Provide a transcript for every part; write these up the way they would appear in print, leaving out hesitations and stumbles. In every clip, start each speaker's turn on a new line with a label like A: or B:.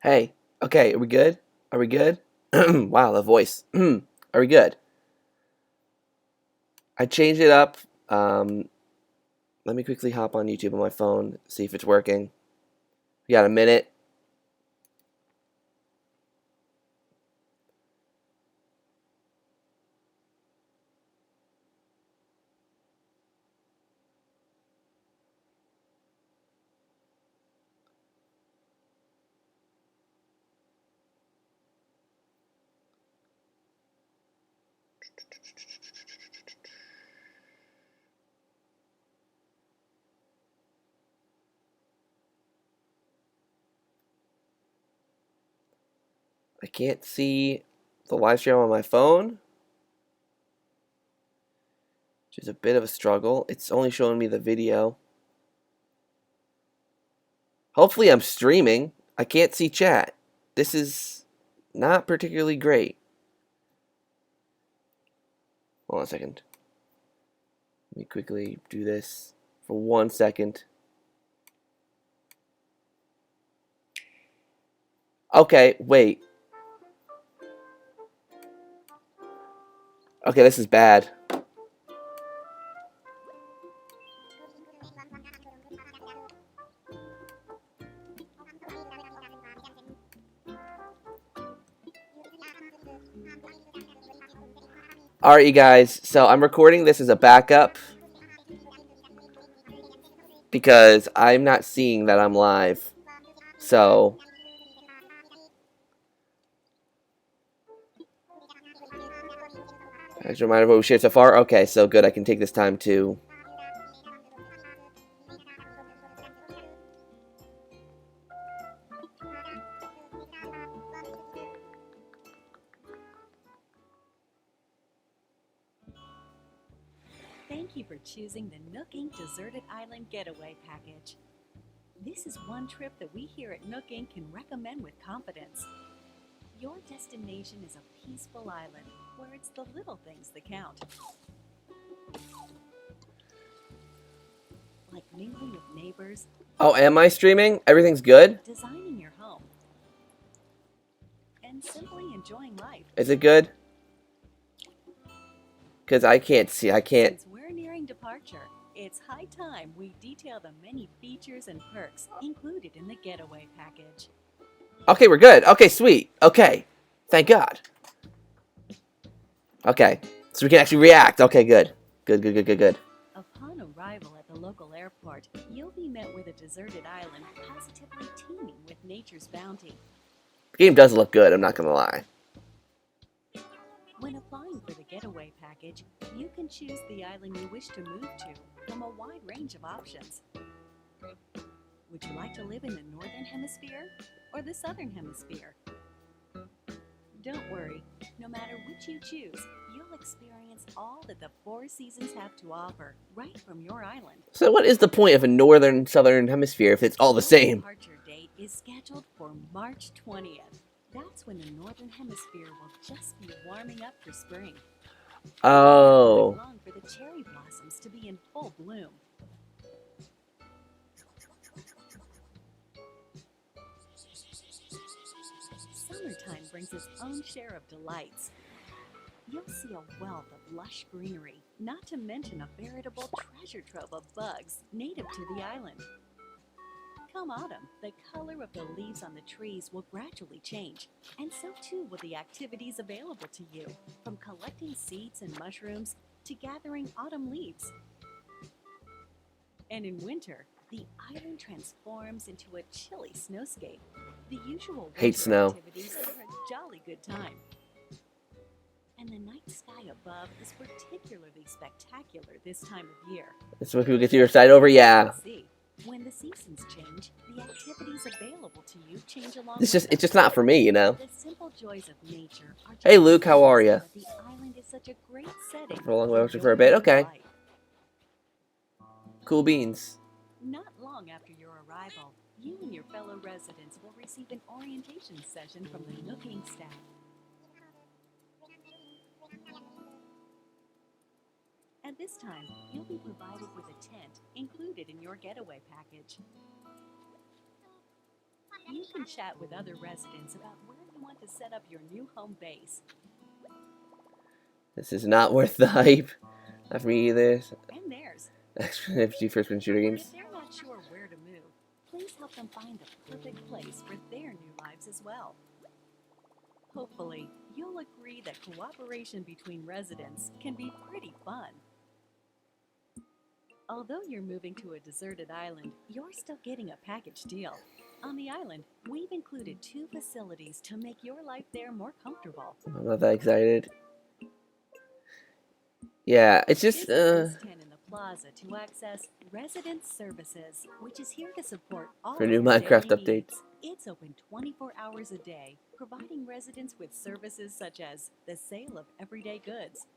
A: Hey, okay, are we good? Are we good? Wow, the voice. Are we good? I changed it up. Let me quickly hop on YouTube on my phone, see if it's working. We got a minute. I can't see the live stream on my phone, which is a bit of a struggle. It's only showing me the video. Hopefully I'm streaming. I can't see chat. This is not particularly great. Hold on a second. Let me quickly do this for 1 second. Okay, wait. Okay, this is bad. Alright, you guys, so I'm recording this as a backup because I'm not seeing that I'm live. So, as a reminder of what we shared so far. Okay, so good. I can take this time to.
B: Thank you for choosing the Nook Inc. Deserted Island Getaway Package. This is one trip that we here at Nook Inc. can recommend with confidence. Your destination is a peaceful island where it's the little things that count. Like mingling with neighbors.
A: Oh, am I streaming? Everything's good?
B: Designing your home. And simply enjoying life.
A: Is it good? Because I can't see. I can't.
B: Since we're nearing departure, it's high time we detail the many features and perks included in the Getaway Package.
A: Okay, we're good. Okay, sweet. Okay. Thank God. Okay. So we can actually react. Okay, good. Good.
B: Upon arrival at the local airport, you'll be met with a deserted island positively teeming with nature's bounty.
A: The game does look good, I'm not going to lie.
B: When applying for the Getaway Package, you can choose the island you wish to move to from a wide range of options. Would you like to live in the Northern Hemisphere or the Southern Hemisphere? Don't worry, no matter which you choose, you'll experience all that the four seasons have to offer right from your island.
A: So what is the point of a Northern Southern Hemisphere if it's all the same?
B: The departure date is scheduled for March 20th. That's when the Northern Hemisphere will just be warming up for spring.
A: Oh.
B: Long for the cherry blossoms to be in full bloom. Summertime brings its own share of delights. You'll see a wealth of lush greenery, not to mention a veritable treasure trove of bugs native to the island. Come autumn, the color of the leaves on the trees will gradually change, and so too will the activities available to you, from collecting seeds and mushrooms to gathering autumn leaves. And in winter, the island transforms into a chilly snowscape. The usual
A: Hate snow.
B: activities are a jolly good time. And the night sky above is particularly spectacular this time of year.
A: That's what people get your side over? Yeah.
B: See, when the seasons change, the activities available to you change along
A: It's
B: with
A: just not for me, you know.
B: The simple joys of nature are
A: Hey Luke, how are you?
B: The island is such a great setting
A: For a long way for a bit. Okay.
B: life.
A: Cool beans.
B: Not long after your arrival, you and your fellow residents will receive an orientation session from the Nook Inc. staff. At this time, you'll be provided with a tent included in your getaway package. You You can chat with other residents about where you want to set up your new home base.
A: This is not worth the hype. Not for me either.
B: And theirs.
A: XG first-person shooter
B: But
A: games.
B: if they're not sure where to move, please help them find the perfect place for their new lives as well. Hopefully, you'll agree that cooperation between residents can be pretty fun. Although you're moving to a deserted island, you're still getting a package deal. On the island, we've included 2 facilities to make your life there more comfortable.
A: I'm not that excited. Yeah, it's just
B: Visit List 10 in the plaza to access Resident Services, which is here to support all
A: for new
B: your
A: Minecraft
B: daily
A: updates.
B: needs. It's open 24 hours a day, providing residents with services such as the sale of everyday goods,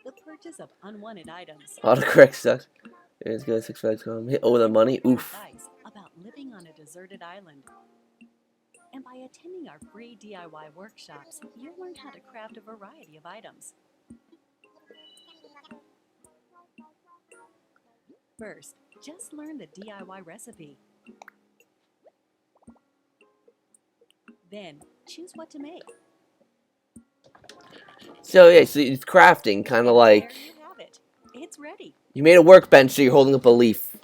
B: the purchase of unwanted items,
A: Autocorrect sucks. It's good. 6 Flags come. Hit over the money. Oof.
B: advice about living on a deserted island. And by attending our free DIY workshops, you'll learn how to craft a variety of items. First, just learn the DIY recipe. Then, choose what to make.
A: So yeah, so it's crafting, kind of like
B: There you have it. It's ready.
A: you made a workbench, so you're holding up a leaf.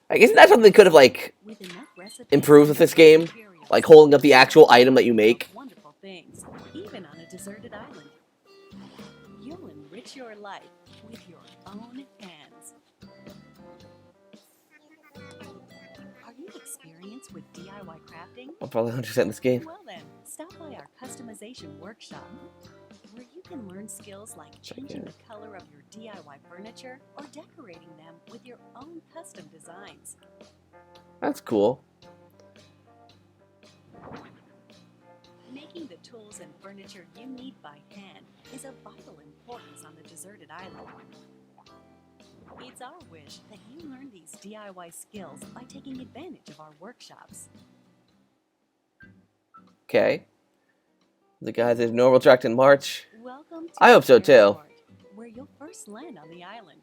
A: I guess that's something they could have like
B: With enough recipes
A: improved with this
B: and
A: game,
B: materials,
A: like holding up the actual item that you make.
B: wonderful things, even on a deserted island. You'll enrich your life with your own hands. Are you experienced with DIY crafting?
A: I'll probably 100% this game.
B: Well then, stop by our customization workshop, where you can learn skills like changing the color of your DIY furniture or decorating them with your own custom designs.
A: That's cool.
B: Making the tools and furniture you need by hand is of vital importance on the deserted island. It's our wish that you learn these DIY skills by taking advantage of our workshops.
A: Okay. The guy says normal tracked in March.
B: Welcome to
A: I hope so,
B: the
A: too.
B: airport, where you'll first land on the island.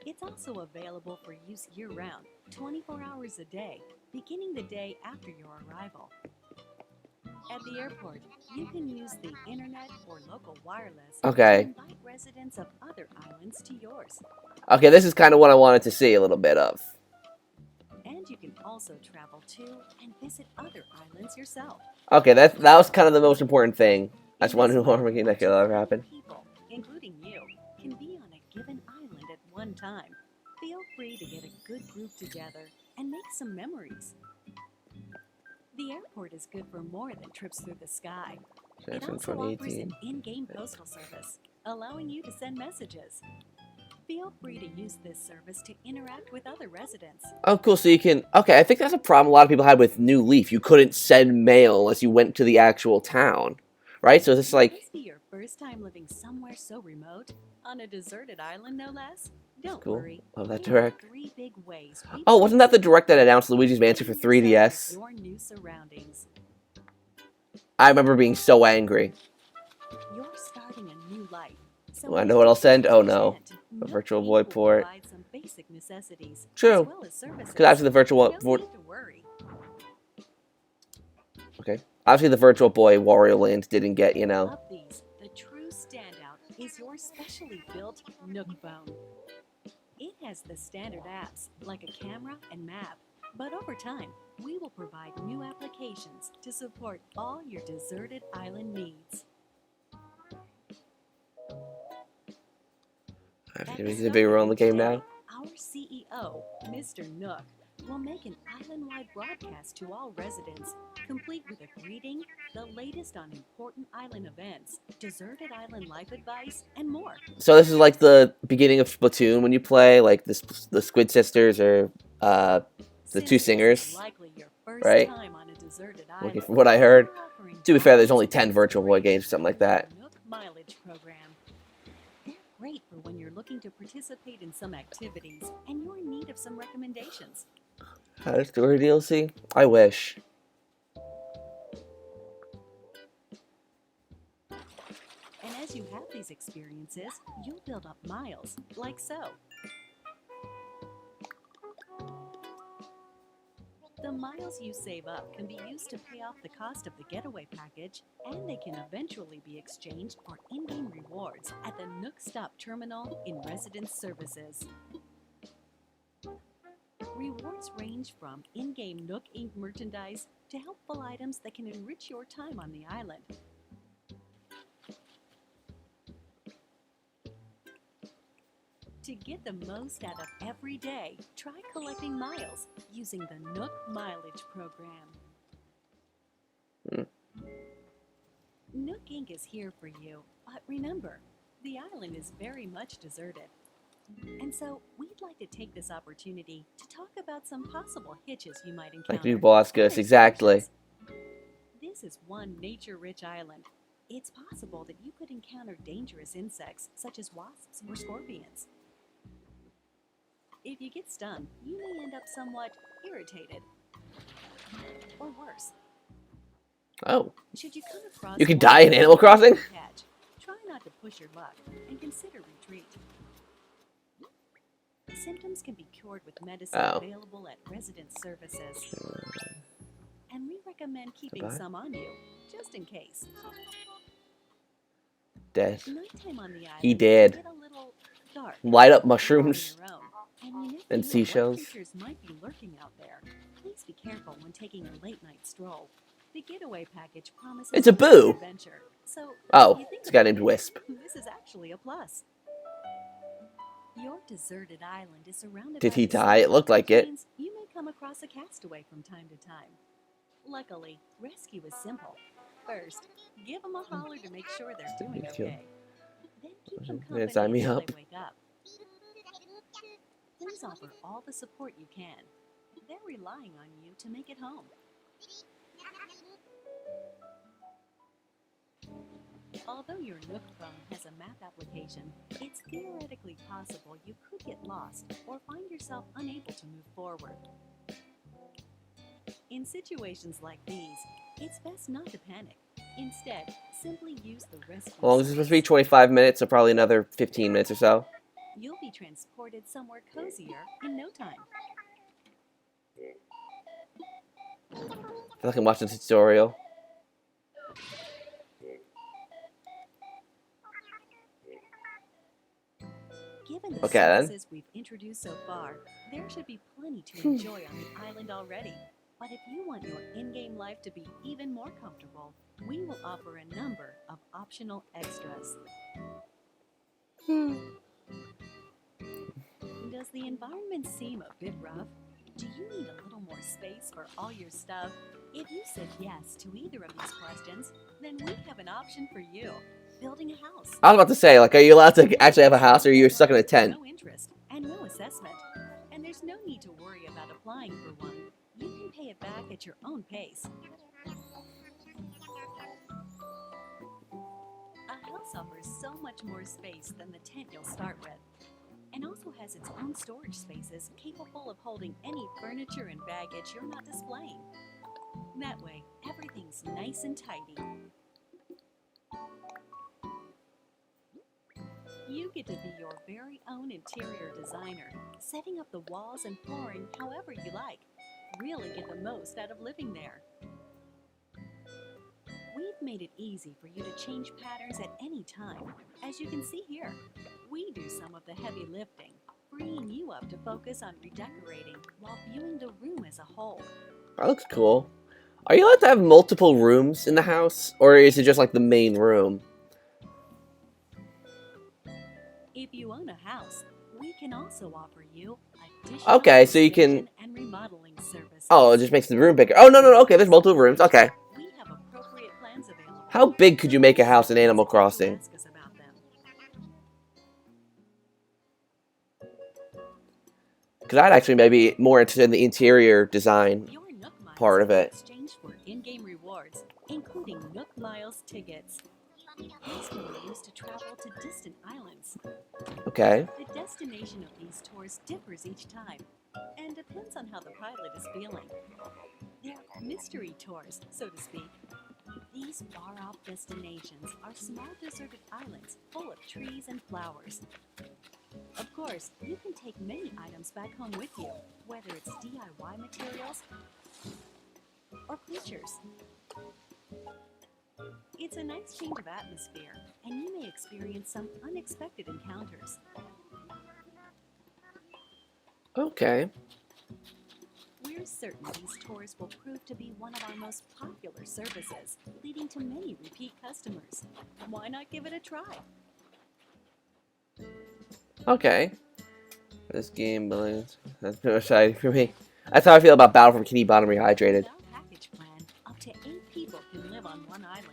B: It's also available for use year-round, 24 hours a day, beginning the day after your arrival. At the airport, you can use the internet or local wireless
A: Okay.
B: to invite residents of other islands to yours.
A: Okay, this is kind of what I wanted to see a little bit of.
B: And you can also travel to and visit other islands yourself.
A: Okay, that was kind of the most important thing. I just
B: In
A: wanted to
B: this
A: know
B: way,
A: that could ever happen.
B: people, including you, can be on a given island at one time. Feel free to get a good group together and make some memories. The airport is good for more than trips through the sky. It
A: Jackson
B: also offers
A: 2018.
B: an in-game postal service, allowing you to send messages. Feel free to use this service to interact with other residents.
A: Oh, cool. So you can. Okay, I think that's a problem a lot of people had with New Leaf. You couldn't send mail unless you went to the actual town, right? So this is
B: Will
A: like.
B: this be your first time living somewhere so remote? On a deserted island, no less? Don't
A: Cool.
B: worry.
A: Love that
B: Here are
A: direct.
B: 3 big ways we
A: Oh, wasn't that the direct that announced Luigi's Mansion for 3DS?
B: Your new surroundings.
A: I remember being so angry.
B: You're starting a new life. So
A: Oh, I know what I'll send? Oh, no.
B: No
A: Virtual
B: Boy
A: Boy
B: will
A: port.
B: provide some basic necessities,
A: True.
B: as well as services.
A: Because obviously the Virtual
B: You don't
A: Boy.
B: need to worry.
A: Okay. Obviously the Virtual Boy Wario Land didn't get, you know.
B: Of these, the true standout is your specially built Nook phone. It has the standard apps like a camera and map, but over time, we will provide new applications to support all your deserted island needs.
A: I have
B: At
A: to
B: the
A: make a
B: start
A: big
B: of
A: role in the
B: each
A: game
B: day,
A: now.
B: Our CEO, Mr. Nook, will make an island-wide broadcast to all residents, complete with a greeting, the latest on important island events, deserted island life advice, and more.
A: So this is like the beginning of Splatoon when you play, like the Squid Sisters or the
B: Since
A: two
B: this is
A: singers.
B: likely your first
A: right?
B: time on a deserted
A: Looking
B: island,
A: for what I heard.
B: we're offering
A: To be fair, there's
B: bonuses
A: only 10
B: and
A: Virtual Boy games or
B: inspiration
A: something like
B: through
A: that.
B: the Nook Mileage Program. They're great for when you're looking to participate in some activities and you're in need of some recommendations.
A: How to story DLC? I wish.
B: And as you have these experiences, you'll build up miles, like so. The miles you save up can be used to pay off the cost of the getaway package, and they can eventually be exchanged for in-game rewards at the Nook Stop Terminal in Residence Services. Rewards range from in-game Nook Inc. merchandise to helpful items that can enrich your time on the island. To get the most out of every day, try collecting miles using the Nook Mileage Program. Nook Inc. is here for you, but remember, the island is very much deserted. And so, we'd like to take this opportunity to talk about some possible hitches you might encounter.
A: Like new boss ghosts, exactly.
B: This is one nature-rich island. It's possible that you could encounter dangerous insects such as wasps or scorpions. If you get stung, you may end up somewhat irritated. Or worse.
A: Oh.
B: Should you come across
A: You can die in Animal Crossing?
B: Catch, try not to push your luck and consider retreat. Symptoms can be cured with medicine available at residence services. And we recommend keeping some on you, just in case.
A: Dead.
B: Nighttime on the island
A: He did.
B: get a little dark.
A: Light up mushrooms and
B: What
A: seashells.
B: creatures might be lurking out there. Please be careful when taking a late-night stroll. The getaway package promises
A: It's a boo.
B: adventure. So
A: Oh,
B: if you think
A: it's a guy
B: about
A: named
B: it,
A: Wisp.
B: This is actually a plus. Your deserted island is surrounded
A: Did
B: by
A: he
B: the
A: die? It
B: sea,
A: looked like
B: which
A: it.
B: means you may come across a castaway from time to time. Luckily, rescue is simple. First, give them a holler to make sure they're doing okay. Then keep them company
A: Sign me
B: until
A: up.
B: they wake up. Please offer all the support you can. They're relying on you to make it home. Although your Nook phone has a map application, it's theoretically possible you could get lost or find yourself unable to move forward. In situations like these, it's best not to panic. Instead, simply use the rescue.
A: Well, this is supposed to be 25 minutes, so probably another 15 minutes or so.
B: You'll be transported somewhere cozier in no time.
A: I feel like I'm watching a tutorial.
B: Given the
A: Okay, then.
B: services we've introduced so far, there should be plenty to enjoy on the island already. But if you want your in-game life to be even more comfortable, we will offer a number of optional extras. Does the environment seem a bit rough? Do you need a little more space for all your stuff? If you said yes to either of these questions, then we have an option for you. Building a house.
A: I was about to say, like, are you allowed to actually have a house, or are you stuck in a tent?
B: No interest and no assessment. And there's no need to worry about applying for one. You can pay it back at your own pace. A house offers so much more space than the tent you'll start with, and also has its own storage spaces capable of holding any furniture and baggage you're not displaying. That way, everything's nice and tidy. You get to be your very own interior designer, setting up the walls and flooring however you like. Really get the most out of living there. We've made it easy for you to change patterns at any time. As you can see here, we do some of the heavy lifting, freeing you up to focus on redecorating while viewing the room as a whole.
A: That looks cool. Are you allowed to have multiple rooms in the house, or is it just like the main room?
B: If you own a house, we can also offer you additional
A: Okay, so you can.
B: and remodeling services.
A: Oh, it just makes the room bigger. Oh, no, okay, there's multiple rooms. Okay.
B: We have appropriate plans available.
A: How big could you make a house in Animal Crossing?
B: Ask us about them.
A: Because I'd actually maybe more interested in the interior design
B: Your Nook Miles
A: part of it.
B: exchange for in-game rewards, including Nook Miles tickets. These can be used to travel to distant islands.
A: Okay.
B: The destination of these tours differs each time, and depends on how the pilot is feeling. They're mystery tours, so to speak. These far-off destinations are small deserted islands full of trees and flowers. Of course, you can take many items back home with you, whether it's DIY materials, adventures. It's a nice change of atmosphere, and you may experience some unexpected encounters.
A: Okay.
B: We're certain these tours will prove to be one of our most popular services, leading to many repeat customers. Why not give it a try?
A: Okay. This game balloons. That's pretty exciting for me. That's how I feel about Battle for Bikini Bottom Rehydrated.
B: With our package plan, up to 8 people can live on one island.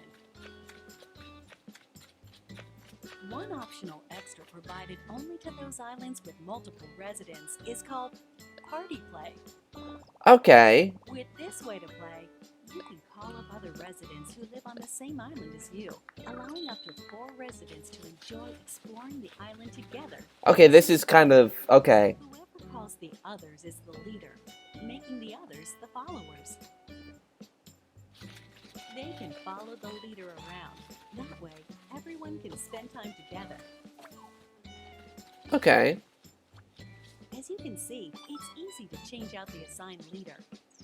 B: One optional extra provided only to those islands with multiple residents is called Party Play.
A: Okay.
B: With this way to play, you can call up other residents who live on the same island as you, allowing up to 4 residents to enjoy exploring the island together.
A: Okay, this is kind of... Okay.
B: Whoever calls the others is the leader, making the others the followers. They can follow the leader around. That way, everyone can spend time together.
A: Okay.
B: As you can see, it's easy to change out the assigned leader.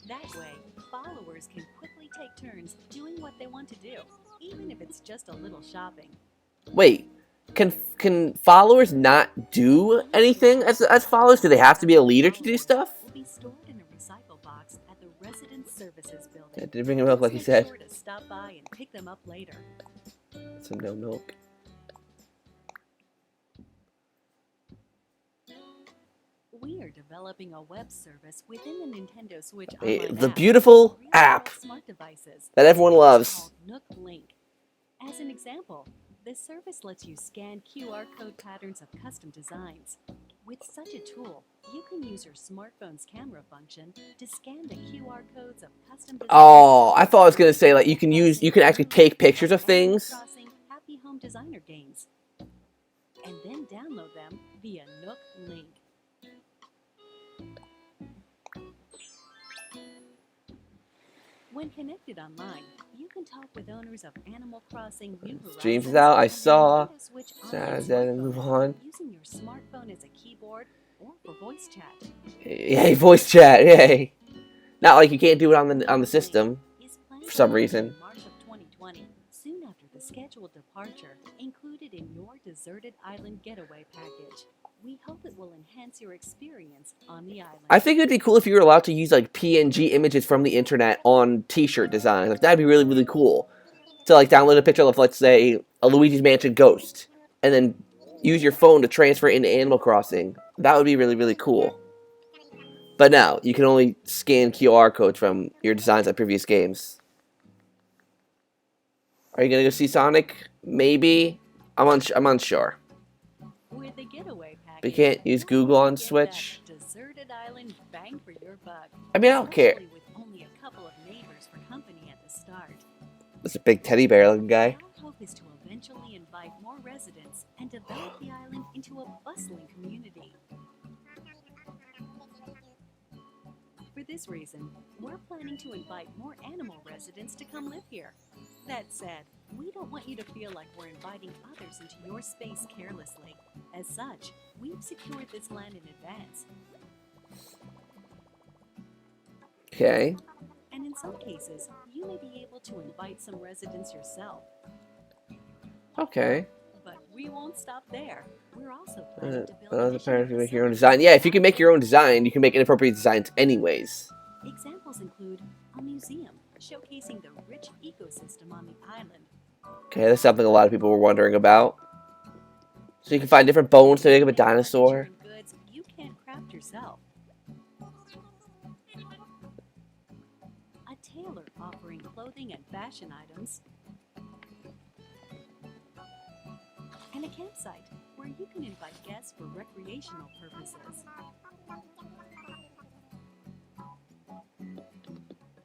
B: That way, followers can quickly take turns doing what they want to do, even if it's just a little shopping.
A: Wait. Can followers not do anything as followers? Do they have to be a leader to do stuff?
B: Will be stored in a recycle box at the Resident Services Building.
A: Yeah, did bring him up like he
B: Just
A: said.
B: make sure to stop by and pick them up later.
A: Some no milk.
B: We are developing a web service within the Nintendo Switch
A: Hey,
B: online
A: the
B: app
A: beautiful
B: for real-life
A: app
B: smart devices.
A: that everyone
B: It's
A: loves.
B: called Nook Link. As an example, this service lets you scan QR code patterns of custom designs. With such a tool, you can use your smartphone's camera function to scan the QR codes of custom designs.
A: Oh, I thought I was gonna say like you can actually take pictures of things.
B: Crossing Happy Home Designer games, and then download them via Nook Link. When connected online, you can talk with owners of Animal Crossing New Horizons.
A: Streams is out. I
B: and
A: saw.
B: Nintendo Switch
A: Sad
B: Online
A: that I
B: smartphone
A: move on.
B: using your smartphone as a keyboard or for voice chat.
A: Yay, voice chat. Yay. Not like you can't do it on the system
B: Is planned
A: for
B: to
A: some
B: launch
A: reason.
B: in March of 2020, soon after the scheduled departure included in your deserted island getaway package. We hope it will enhance your experience on the island.
A: I think it'd be cool if you were allowed to use like PNG images from the internet on T-shirt designs. Like that'd be really really cool. To like download a picture of, let's say, a Luigi's Mansion ghost, and then use your phone to transfer it into Animal Crossing. That would be really really cool. But now you can only scan QR codes from your designs on previous games. Are you gonna go see Sonic? Maybe. I'm unsure.
B: With the getaway package,
A: We can't use
B: you'll
A: Google on
B: get that
A: Switch.
B: Deserted island bang for your buck.
A: I mean, I don't care.
B: Especially with only a couple of neighbors for company at the start.
A: That's a big teddy bear looking guy.
B: Our hope is to eventually invite more residents and develop the island into a bustling community. For this reason, we're planning to invite more animal residents to come live here. That said, we don't want you to feel like we're inviting others into your space carelessly. As such, we've secured this land in advance.
A: Okay.
B: And in some cases, you may be able to invite some residents yourself.
A: Okay.
B: But we won't stop there. We're also planning to build
A: Another
B: additional
A: parent can make your own
B: facilities.
A: design. Yeah, if you can make your own design, you can make inappropriate designs anyways.
B: Examples include a museum showcasing the rich ecosystem on the island,
A: Okay, that's something a lot of people were wondering about. So you can find different bones to make up a dinosaur.
B: and goods you can't craft yourself. A tailor offering clothing and fashion items, and a campsite where you can invite guests for recreational purposes.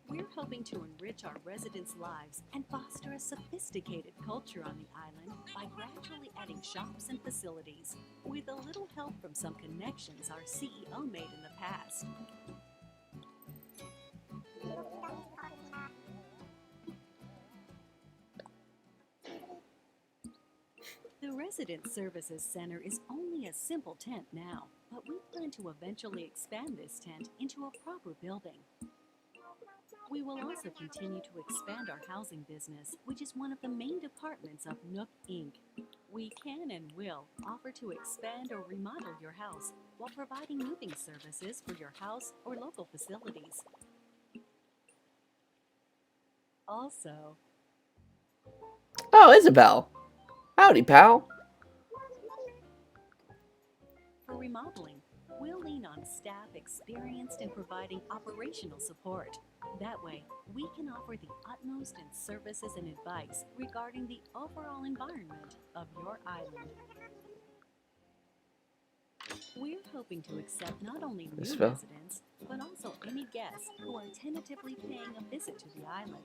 B: We're hoping to enrich our residents' lives and foster a sophisticated culture on the island by gradually adding shops and facilities, with a little help from some connections our CEO made in the past. The Resident Services Center is only a simple tent now, but we plan to eventually expand this tent into a proper building. We We will also continue to expand our housing business, which is one of the main departments of Nook Inc. We can and will offer to expand or remodel your house while providing moving services for your house or local facilities. Also,
A: Oh, Isabel. Howdy, pal.
B: for remodeling, we'll lean on staff experienced in providing operational support. That way, we can offer the utmost in services and advice regarding the overall environment of your island. We're hoping to accept not only new
A: Isabel.
B: residents, but also any guests who are tentatively paying a visit to the island.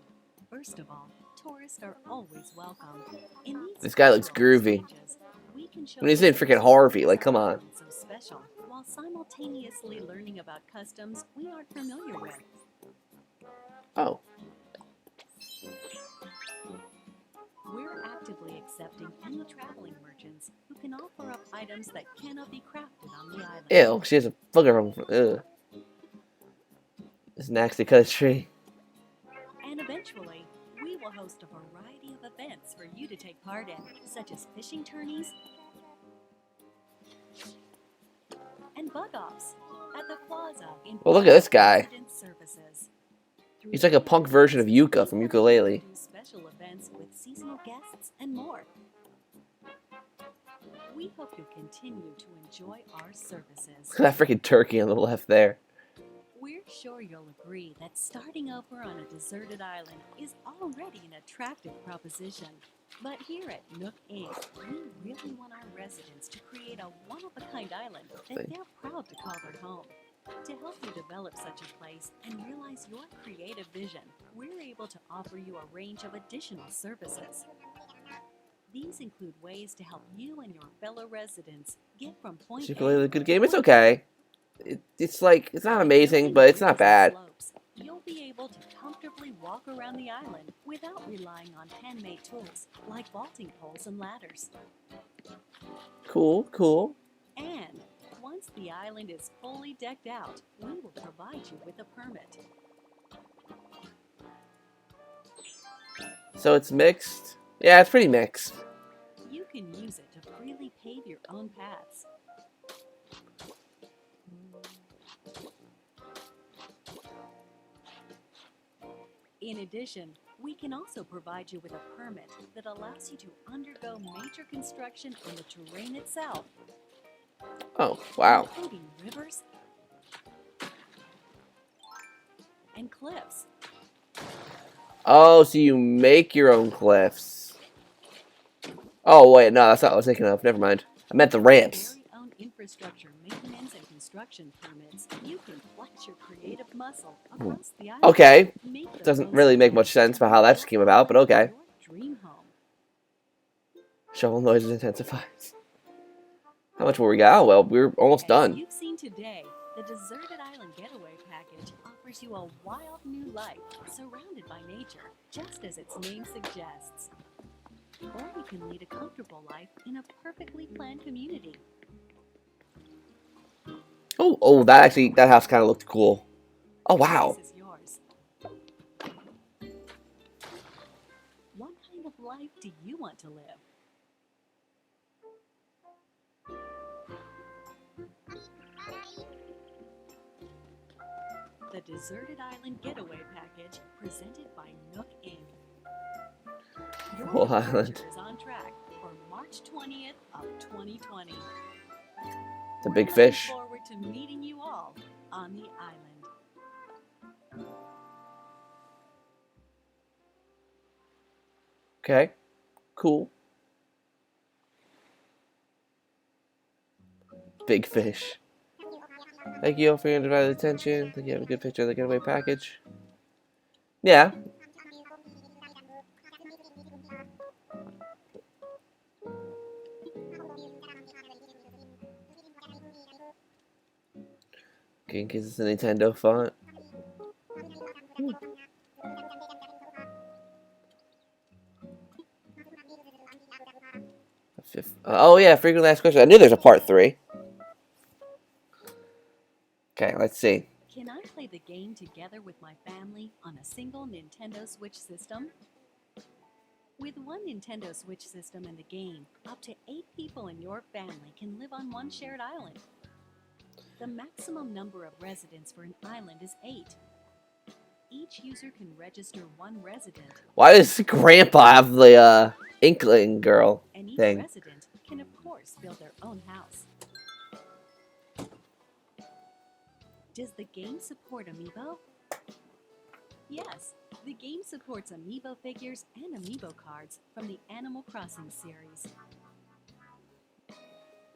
B: First of all, tourists are always welcome. In these
A: This guy looks
B: cultural
A: groovy.
B: exchanges, we can show
A: When he's in freaking Harvey, like, come on.
B: so special, while simultaneously learning about customs we aren't familiar with.
A: Oh.
B: We're actively accepting any traveling merchants who can offer up items that cannot be crafted on the island.
A: Ew, she has a booger from. Ugh. This nasty cut a tree.
B: And eventually, we will host a variety of events for you to take part in, such as fishing tourneys and bug-offs at the plaza in
A: Well, look at this guy.
B: Resident Services.
A: He's like a punk version of Yuka from Ukulele.
B: Do special events with seasonal guests and more. We hope you continue to enjoy our services.
A: Look at that freaking turkey on the left there.
B: We're sure you'll agree that starting over on a deserted island is already an attractive proposition. But here at Nook Inc., we really want our residents to create a one-of-a-kind island that they're proud to call their home. To help you develop such a place and realize your creative vision, we're able to offer you a range of additional services. These include ways to help you and your fellow residents get from point A
A: Ukulele, a good game.
B: to
A: It's
B: point
A: okay. It's like, it's not amazing, but it's not bad.
B: slopes, you'll be able to comfortably walk around the island without relying on handmade tools like vaulting poles and ladders.
A: Cool, cool.
B: And once the island is fully decked out, we will provide you with a permit.
A: So it's mixed? Yeah, it's pretty mixed.
B: You can use it to freely pave your own paths. In addition, we can also provide you with a permit that allows you to undergo major construction on the terrain itself,
A: Oh, wow.
B: including rivers and cliffs.
A: Oh, so you make your own cliffs. Oh, wait, no, that's not what I was thinking of. Never mind. I meant the ramps.
B: With your very own infrastructure maintenance and construction permits, you can flex your creative muscle across the island.
A: Okay.
B: Make the
A: Doesn't
B: most
A: really make much sense about how that just came about, but okay.
B: your dream home.
A: Shovel noises intensifies. How much more we got? Oh, well, we're almost
B: As
A: done.
B: you've seen today, the Deserted Island Getaway Package offers you a wild new life surrounded by nature, just as its name suggests. Or you can lead a comfortable life in a perfectly planned community.
A: Oh, that house kind of looked cool. Oh, wow.
B: This is yours. What kind of life do you want to live? The Deserted Island Getaway Package, presented by Nook Inc. Your
A: Whole
B: adventure
A: island.
B: is on track for March 20th of 2020.
A: It's a
B: We're
A: big
B: looking
A: fish.
B: forward to meeting you all on the island.
A: Okay. Cool. Big fish. Thank you all for your undivided attention. Think you have a good picture of the getaway package. Yeah. Okay, in case it's a Nintendo font. Oh yeah, frequently asked questions. I knew there's a part 3. Okay, let's see.
B: Can I play the game together with my family on a single Nintendo Switch system? With one Nintendo Switch system and the game, up to 8 people in your family can live on one shared island. The maximum number of residents for an island is 8. Each user can register one resident.
A: Why does Grandpa have the Inkling girl
B: And each
A: thing?
B: resident can, of course, build their own house. Does the game support amiibo? Yes, the game supports amiibo figures and amiibo cards from the Animal Crossing series.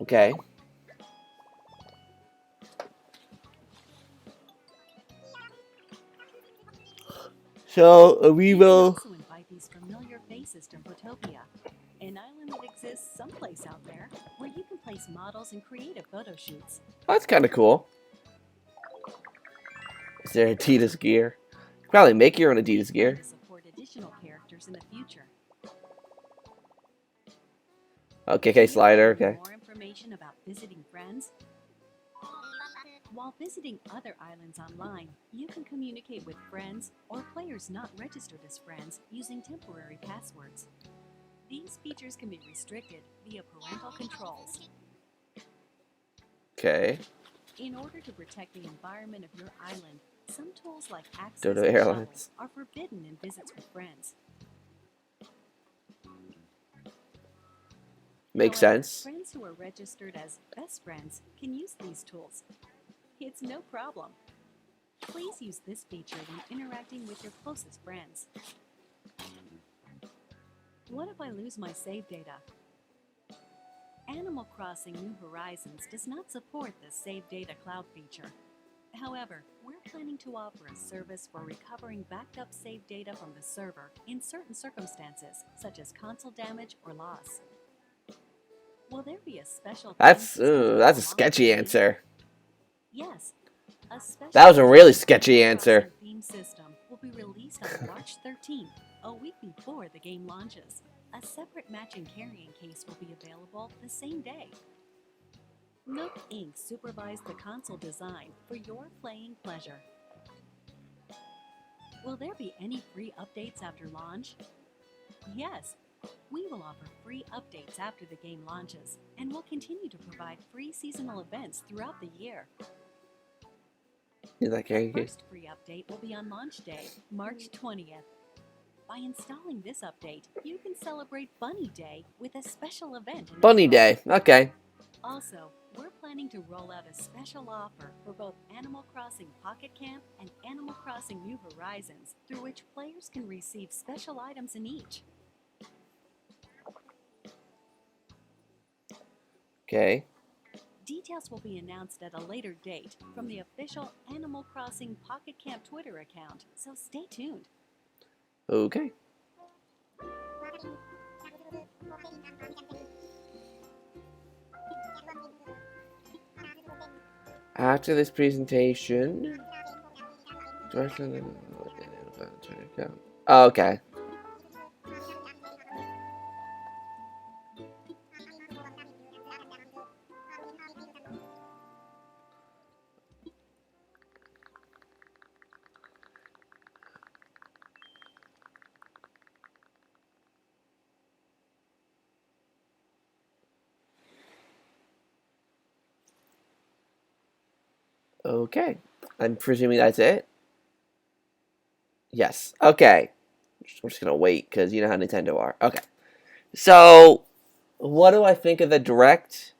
A: Okay. So
B: You can
A: amiibo.
B: also invite these familiar faces to Photopia, an island that exists someplace out there where you can place models and creative photo shoots.
A: That's kind of cool. Is there Adidas gear? Probably make your own Adidas
B: We plan
A: gear.
B: to support additional characters in the future.
A: Okay, slider.
B: Would you like
A: Okay.
B: more information about visiting friends? While visiting other islands online, you can communicate with friends or players not registered as friends using temporary passwords. These features can be restricted via parental controls.
A: Okay.
B: In order to protect the environment of your island, some tools like access
A: Dodo
B: and
A: Airlines.
B: shuttles are forbidden in visits with friends.
A: Makes
B: However,
A: sense.
B: friends who are registered as best friends can use these tools. It's no problem. Please use this feature when interacting with your closest friends. What if I lose my save data? Animal Crossing New Horizons does not support the Save Data Cloud feature. However, we're planning to offer a service for recovering backed up save data from the server in certain circumstances, such as console damage or loss. Will there be a special
A: That's
B: theme system
A: that's a
B: along
A: sketchy
B: with the game?
A: answer.
B: Yes. A special
A: That was a really
B: Animal
A: sketchy answer.
B: Crossing theme system will be released on March 13th, a week before the game launches. A separate matching carrying case will be available the same day. Nook Inc. supervised the console design for your playing pleasure. Will there be any free updates after launch? Yes, we will offer free updates after the game launches, and will continue to provide free seasonal events throughout the year.
A: Is that
B: The
A: carrying case?
B: first free update will be on launch day, March 20th. By installing this update, you can celebrate Bunny Day with a special event in
A: Bunny
B: April.
A: Day. Okay.
B: Also, we're planning to roll out a special offer for both Animal Crossing Pocket Camp and Animal Crossing New Horizons, through which players can receive special items in each.
A: Okay.
B: Details will be announced at a later date from the official Animal Crossing Pocket Camp Twitter account, so stay tuned.
A: Okay. After this presentation. Okay. Okay. I'm presuming that's it. Yes. Okay. I'm just gonna wait because you know how Nintendo are. Okay. So, what do I think of the direct?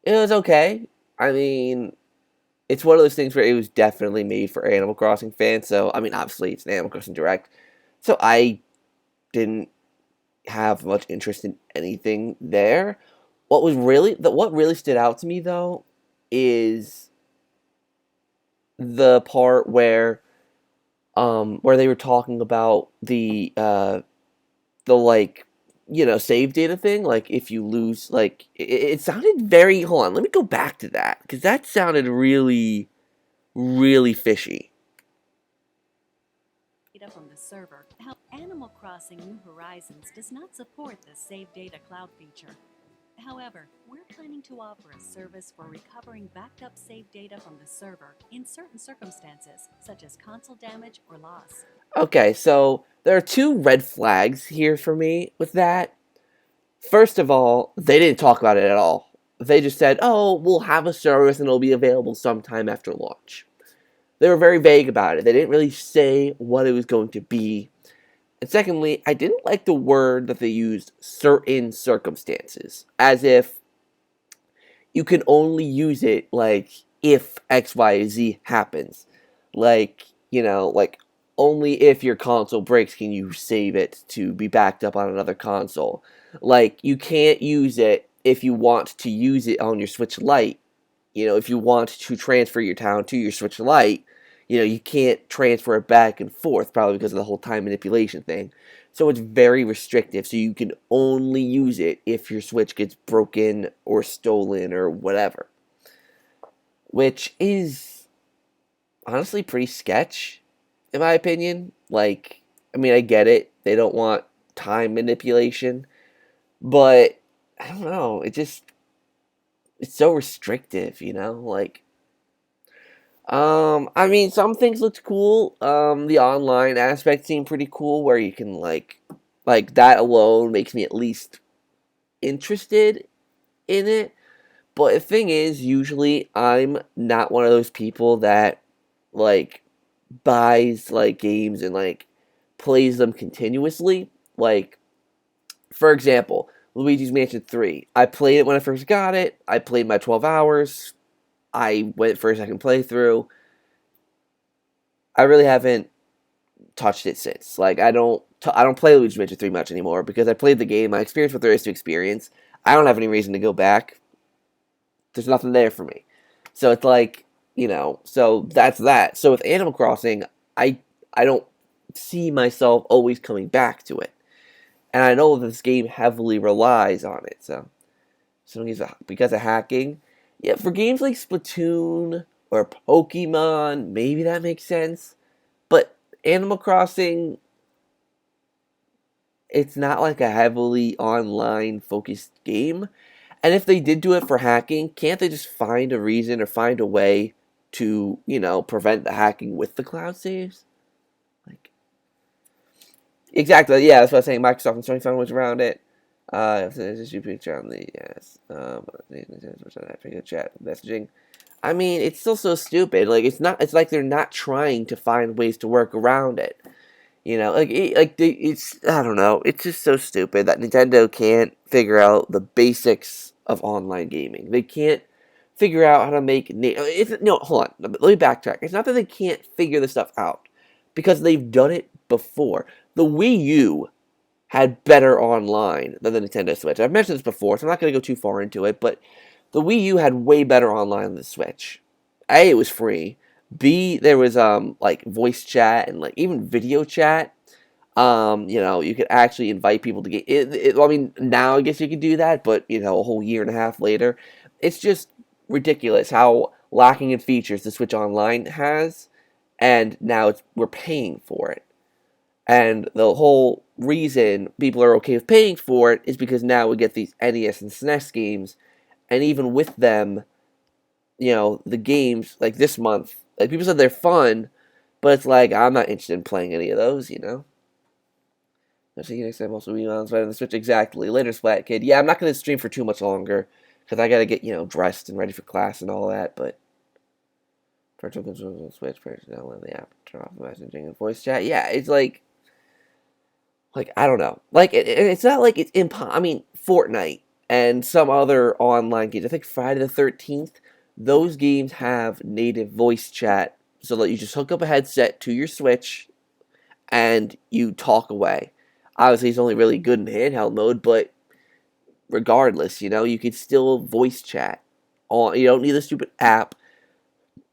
A: It was okay. I mean, it's one of those things where it was definitely made for Animal Crossing fans. So, I mean, obviously it's an Animal Crossing direct. So I didn't have much interest in anything there. What really stood out to me though is the part where they were talking about the like save data thing, like if you lose, like it sounded very, hold on, let me go back to that because that sounded really really fishy.
B: Data from the server. How Animal Crossing New Horizons does not support the Save Data Cloud feature. However, we're planning to offer a service for recovering backed up save data from the server in certain circumstances, such as console damage or loss.
A: Okay, so there are two red flags here for me with that. First of all, they didn't talk about it at all. They just said, oh, we'll have a service and it'll be available sometime after launch. They were very vague about it. They didn't really say what it was going to be. And secondly, I didn't like the word that they used, certain circumstances, as if you can only use it, like, if X, Y, Z happens. Like, like, only if your console breaks can you save it to be backed up on another console. Like, you can't use it if you want to use it on your Switch Lite. If you want to transfer your town to your Switch Lite, you can't transfer it back and forth, probably because of the whole time manipulation thing. So it's very restrictive, so you can only use it if your Switch gets broken or stolen or whatever. Which is honestly pretty sketch, in my opinion. Like, I mean, I get it. They don't want time manipulation, but I don't know. It's so restrictive, Like, I mean, some things looked cool. The online aspect seemed pretty cool, where you can like that alone makes me at least interested in it. But the thing is, usually I'm not one of those people that like buys like games and like plays them continuously. Like, for example, Luigi's Mansion 3. I played it when I first got it. I played my 12 hours. I went for a second playthrough. I really haven't touched it since. Like, I don't play Luigi's Mansion 3 much anymore because I played the game. My experience what there is to experience. I don't have any reason to go back. There's nothing there for me. So it's like, so that's that. So with Animal Crossing, I don't see myself always coming back to it. And I know this game heavily relies on it. So because of hacking, yeah, for games like Splatoon or Pokemon, maybe that makes sense. But Animal Crossing, it's not like a heavily online focused game. And if they did do it for hacking, can't they just find a reason or find a way to, prevent the hacking with the cloud saves? Like, exactly, yeah, that's what I was saying. Microsoft and Sony found ways around it. Just you picture on the yes. Chat messaging. I mean, it's still so stupid. Like, it's not. It's like they're not trying to find ways to work around it. It's I don't know. It's just so stupid that Nintendo can't figure out the basics of online gaming. They can't figure out how to make no. Hold on. Let me backtrack. It's not that they can't figure this stuff out because they've done it before. The Wii U had better online than the Nintendo Switch. I've mentioned this before, so I'm not going to go too far into it. But the Wii U had way better online than the Switch. A, it was free. B, there was like voice chat and like even video chat. You could actually invite people to get it. I mean, now I guess you could do that, but a whole year and a half later, it's just ridiculous how lacking in features the Switch Online has, and now we're paying for it. And the whole reason people are okay with paying for it is because now we get these NES and SNES games, and even with them, the games like this month, like people said they're fun, but it's like I'm not interested in playing any of those. I'm thinking next time also emails right on the Switch exactly. Later, Splat Kid. Yeah, I'm not gonna stream for too much longer because I gotta get dressed and ready for class and all that. But virtual controls on Switch, download the app, turn off messaging and voice chat. Yeah, it's like I don't know. Like it's not like it's I mean, Fortnite and some other online games. I think Friday the 13th. Those games have native voice chat, so that you just hook up a headset to your Switch and you talk away. Obviously, it's only really good in handheld mode, but regardless, you could still voice chat. You don't need a stupid app.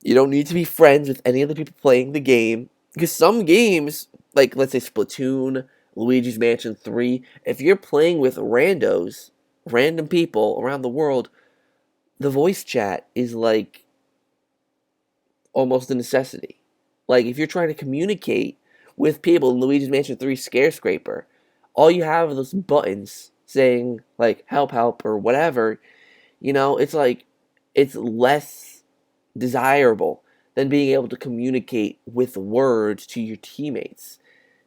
A: You don't need to be friends with any other people playing the game. Because some games, like let's say Splatoon, Luigi's Mansion 3, if you're playing with random people around the world, the voice chat is like almost a necessity. Like if you're trying to communicate with people in Luigi's Mansion 3 Scare Scraper, all you have are those buttons saying like help, help, or whatever, it's like it's less desirable than being able to communicate with words to your teammates,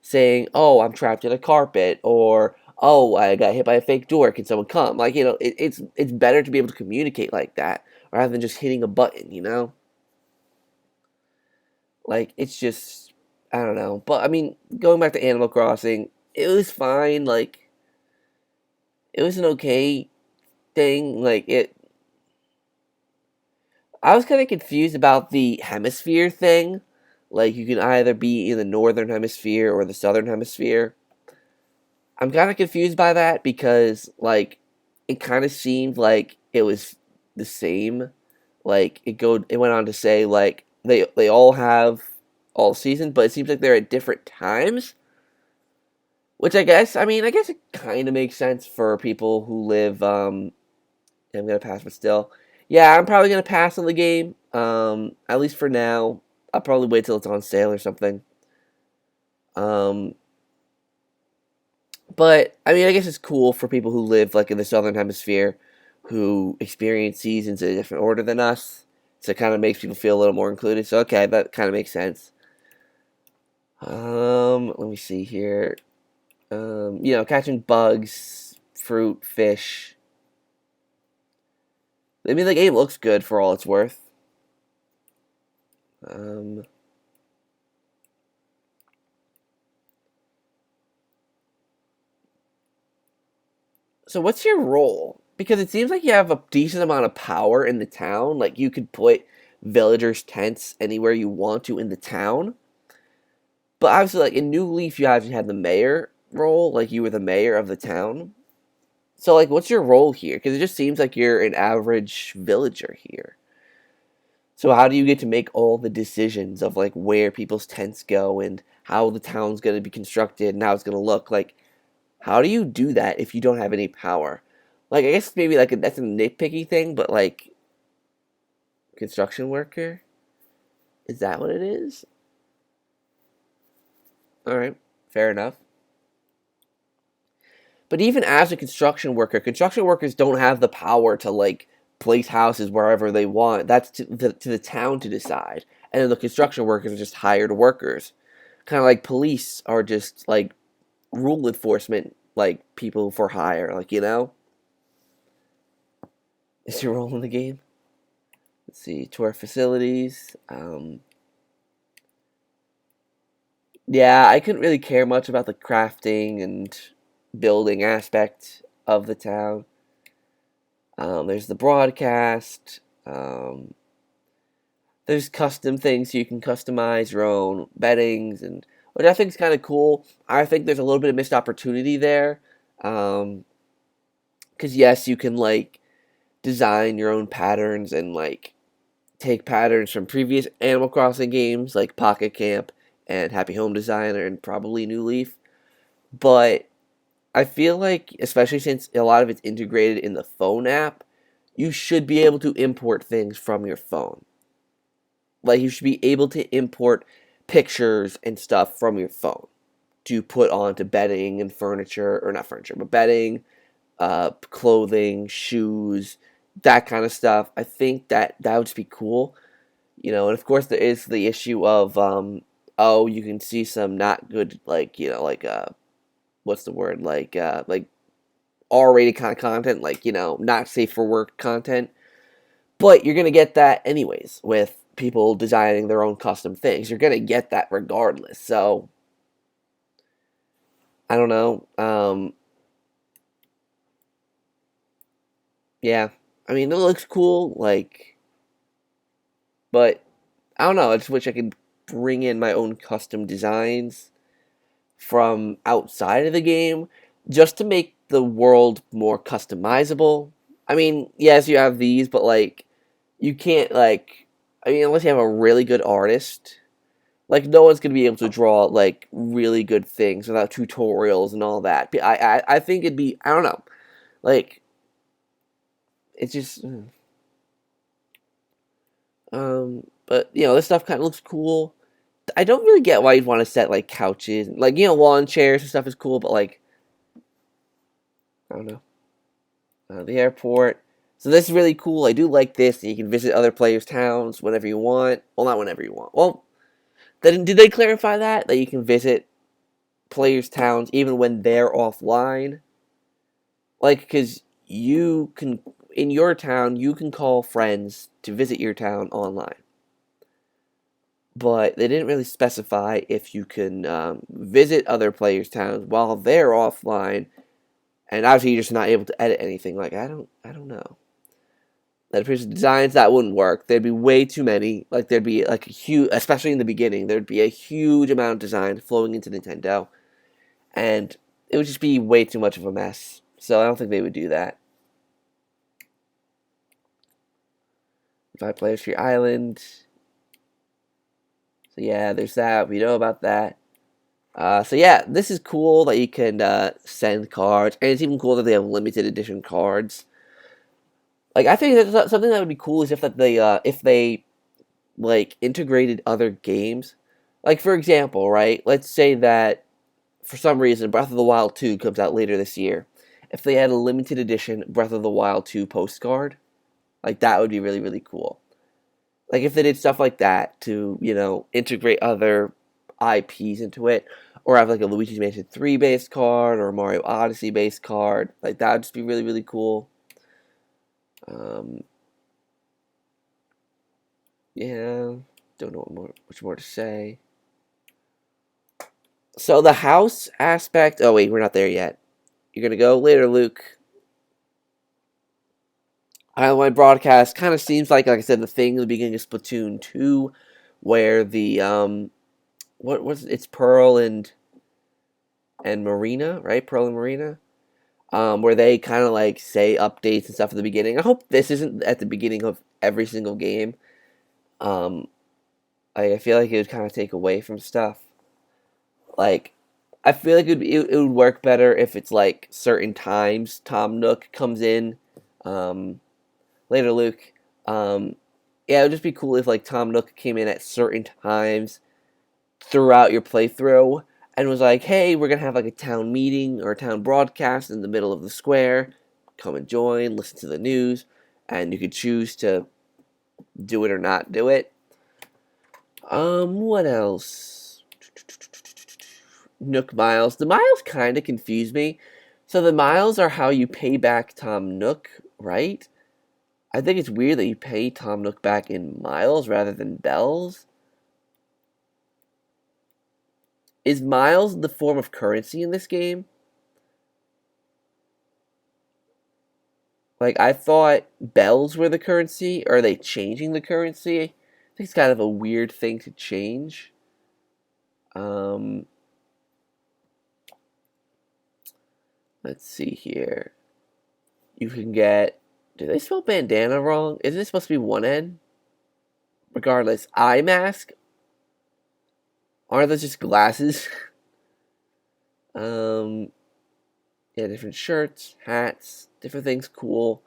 A: saying, "Oh, I'm trapped in a carpet," or "Oh, I got hit by a fake door. Can someone come?" Like, it's better to be able to communicate like that rather than just hitting a button. Like, it's just, I don't know. But I mean, going back to Animal Crossing, it was fine. Like, it was an okay thing. Like, I was kind of confused about the hemisphere thing. Like, you can either be in the northern hemisphere or the southern hemisphere. I'm kind of confused by that because, like, it kind of seemed like it was the same. Like, it went on to say, like, they all have all season, but it seems like they're at different times. Which I guess it kind of makes sense for people who live. I'm gonna pass, but still, yeah, I'm probably gonna pass on the game. At least for now. I'll probably wait till it's on sale or something. Um, but I mean, I guess it's cool for people who live like in the southern hemisphere, who experience seasons in a different order than us. So it kind of makes people feel a little more included. So okay, that kind of makes sense. Let me see here. Catching bugs, fruit, fish. I mean, the game looks good for all it's worth. Um, so what's your role? Because it seems like you have a decent amount of power in the town. Like you could put villagers' tents anywhere you want to in the town. But obviously, like in New Leaf, you actually had the mayor role. Like you were the mayor of the town. So like, what's your role here? Because it just seems like you're an average villager here. So how do you get to make all the decisions of like where people's tents go and how the town's going to be constructed and how it's going to look? Like, how do you do that if you don't have any power? Like, I guess maybe like that's a nitpicky thing, but like construction worker, is that what it is? All right, fair enough. But even as a construction workers don't have the power to like place houses wherever they want. That's to the town to decide. And then the construction workers are just hired workers. Kind of like police are just like rule enforcement, like people for hire. Is your role in the game? Let's see, tour facilities. Yeah, I couldn't really care much about the crafting and building aspect of the town. There's the broadcast. There's custom things so you can customize your own beddings, and which I think is kind of cool. I think there's a little bit of missed opportunity there, because yes, you can like design your own patterns and like take patterns from previous Animal Crossing games like Pocket Camp and Happy Home Designer and probably New Leaf, but I feel like, especially since a lot of it's integrated in the phone app, you should be able to import things from your phone. Like, you should be able to import pictures and stuff from your phone to put onto bedding and furniture, or not furniture, but bedding, clothing, shoes, that kind of stuff. I think that would just be cool. And of course, there is the issue of, oh, you can see some not good, like, what's the word, like R-rated kind of content, like not safe for work content. But you're gonna get that anyways with people designing their own custom things. You're gonna get that regardless. So I don't know. Yeah, I mean it looks cool, like, but I don't know. I just wish I could bring in my own custom designs from outside of the game just to make the world more customizable. I mean, yes, you have these, but like you can't like I mean unless you have a really good artist, like no one's gonna be able to draw like really good things without tutorials and all that. I think it'd be I don't know. Like it's just but this stuff kind of looks cool. I don't really get why you'd want to set like couches, like lawn chairs and stuff is cool, but like I don't know. The airport. So this is really cool. I do like this. You can visit other players' towns whenever you want. Well, not whenever you want. Well, then did they clarify that you can visit players' towns even when they're offline? Like, because you can in your town, you can call friends to visit your town online, but they didn't really specify if you can visit other players' towns while they're offline, and obviously you're just not able to edit anything. Like I don't know. That appears designs that wouldn't work. There'd be way too many. Like there'd be like a huge, especially in the beginning, there'd be a huge amount of design flowing into Nintendo, and it would just be way too much of a mess. So I don't think they would do that. 5 players for your island. So yeah, there's that. We know about that. So yeah, this is cool that you can send cards, and it's even cool that they have limited edition cards. Like I think that something that would be cool is if they like integrated other games. Like for example, right? Let's say that for some reason Breath of the Wild 2 comes out later this year. If they had a limited edition Breath of the Wild 2 postcard, like that would be really really cool. Like if they did stuff like that to, integrate other IPs into it, or have like a Luigi's Mansion 3 based card or a Mario Odyssey based card, like that would just be really really cool. Um, yeah, don't know much more to say. So the house aspect. Oh wait, we're not there yet. You're gonna go later, Luke. My broadcast kind of seems like I said, the thing in the beginning of Splatoon 2, where the what was it? It's Pearl and Marina, right? Pearl and Marina, where they kind of like say updates and stuff at the beginning. I hope this isn't at the beginning of every single game. Um, I feel like it would kind of take away from stuff. Like, I feel like it would work better if it's like certain times Tom Nook comes in. Um, Later, Luke. Yeah, it would just be cool if like Tom Nook came in at certain times throughout your playthrough and was like, "Hey, we're gonna have like a town meeting or a town broadcast in the middle of the square. Come and join, listen to the news, and you could choose to do it or not do it." What else? Nook Miles. The Miles kind of confuse me. So the Miles are how you pay back Tom Nook, right? I think it's weird that you pay Tom Nook back in miles rather than bells. Is miles the form of currency in this game? Like, I thought bells were the currency. Or are they changing the currency? I think it's kind of a weird thing to change. Um, let's see here. You can get... Did they spell bandana wrong? Isn't it supposed to be one N? Regardless, eye mask? Aren't those just glasses? Yeah, different shirts, hats, different things cool.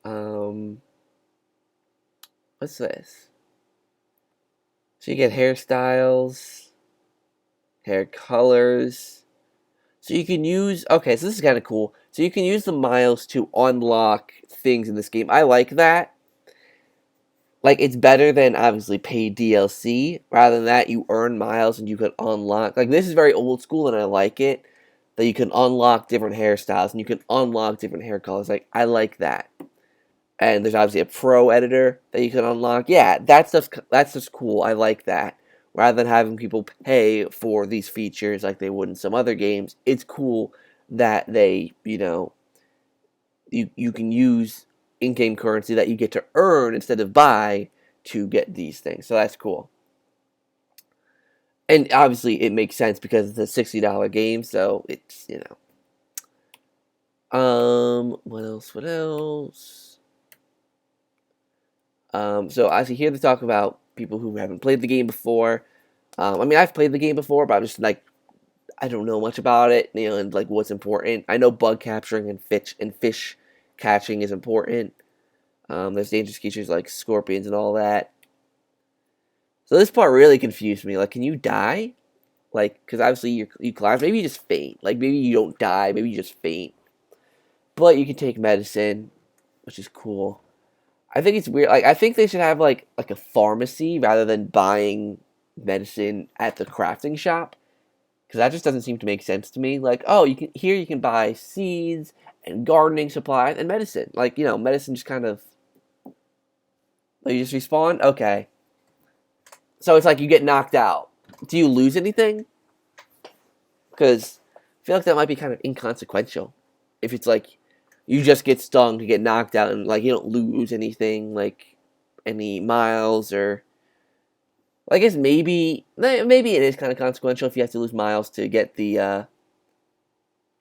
A: Um, what's this? So you get hairstyles, hair colors. So you can use, okay, so this is kind of cool. So you can use the miles to unlock things in this game. I like that. Like, it's better than, obviously, paid DLC. Rather than that, you earn miles and you can unlock. Like, this is very old school, and I like it. That you can unlock different hairstyles, and you can unlock different hair colors. Like, I like that. And there's obviously a pro editor that you can unlock. Yeah, that's just cool. I like that. Rather than having people pay for these features like they would in some other games, it's cool that they, you can use in-game currency that you get to earn instead of buy to get these things. So that's cool. And obviously it makes sense because it's a $60 game, so it's, what else? What else? So I see here to talk about people who haven't played the game before. I mean, I've played the game before, but I'm just like, I don't know much about it, and like what's important. I know bug capturing and fish catching is important. There's dangerous creatures like scorpions and all that. So this part really confused me. Like, can you die? Like, because obviously you collapse. Maybe you just faint. Like, maybe you don't die. Maybe you just faint. but you can take medicine, which is cool. I think it's weird. Like, I think they should have like a pharmacy rather than buying medicine at the crafting shop, because that just doesn't seem to make sense to me. Like, oh, you can buy seeds and gardening supplies and medicine. Like, medicine just kind of, like, you just respawn. Okay, so it's like you get knocked out. Do you lose anything? Because I feel like that might be kind of inconsequential. If it's like you just get stung, you get knocked out, and like you don't lose anything, like any miles or. Well, I guess maybe it is kind of consequential if you have to lose miles to get the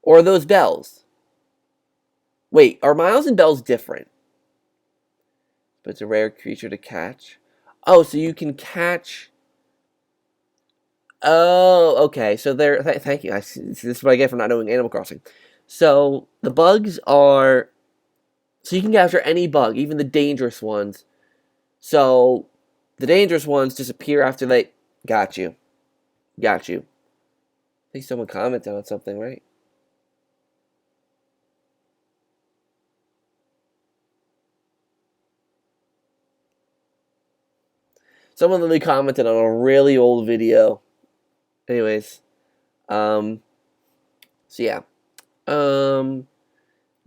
A: or those bells. Wait, are miles and bells different? But it's a rare creature to catch. Oh, so you can catch. Oh, okay. So there. Thank you. This is what I get for not knowing Animal Crossing. So the bugs are. So you can capture any bug, even the dangerous ones. So the dangerous ones disappear after they. Got you. Got you. I think someone commented on something, right? Someone literally commented on a really old video. Anyways, so yeah,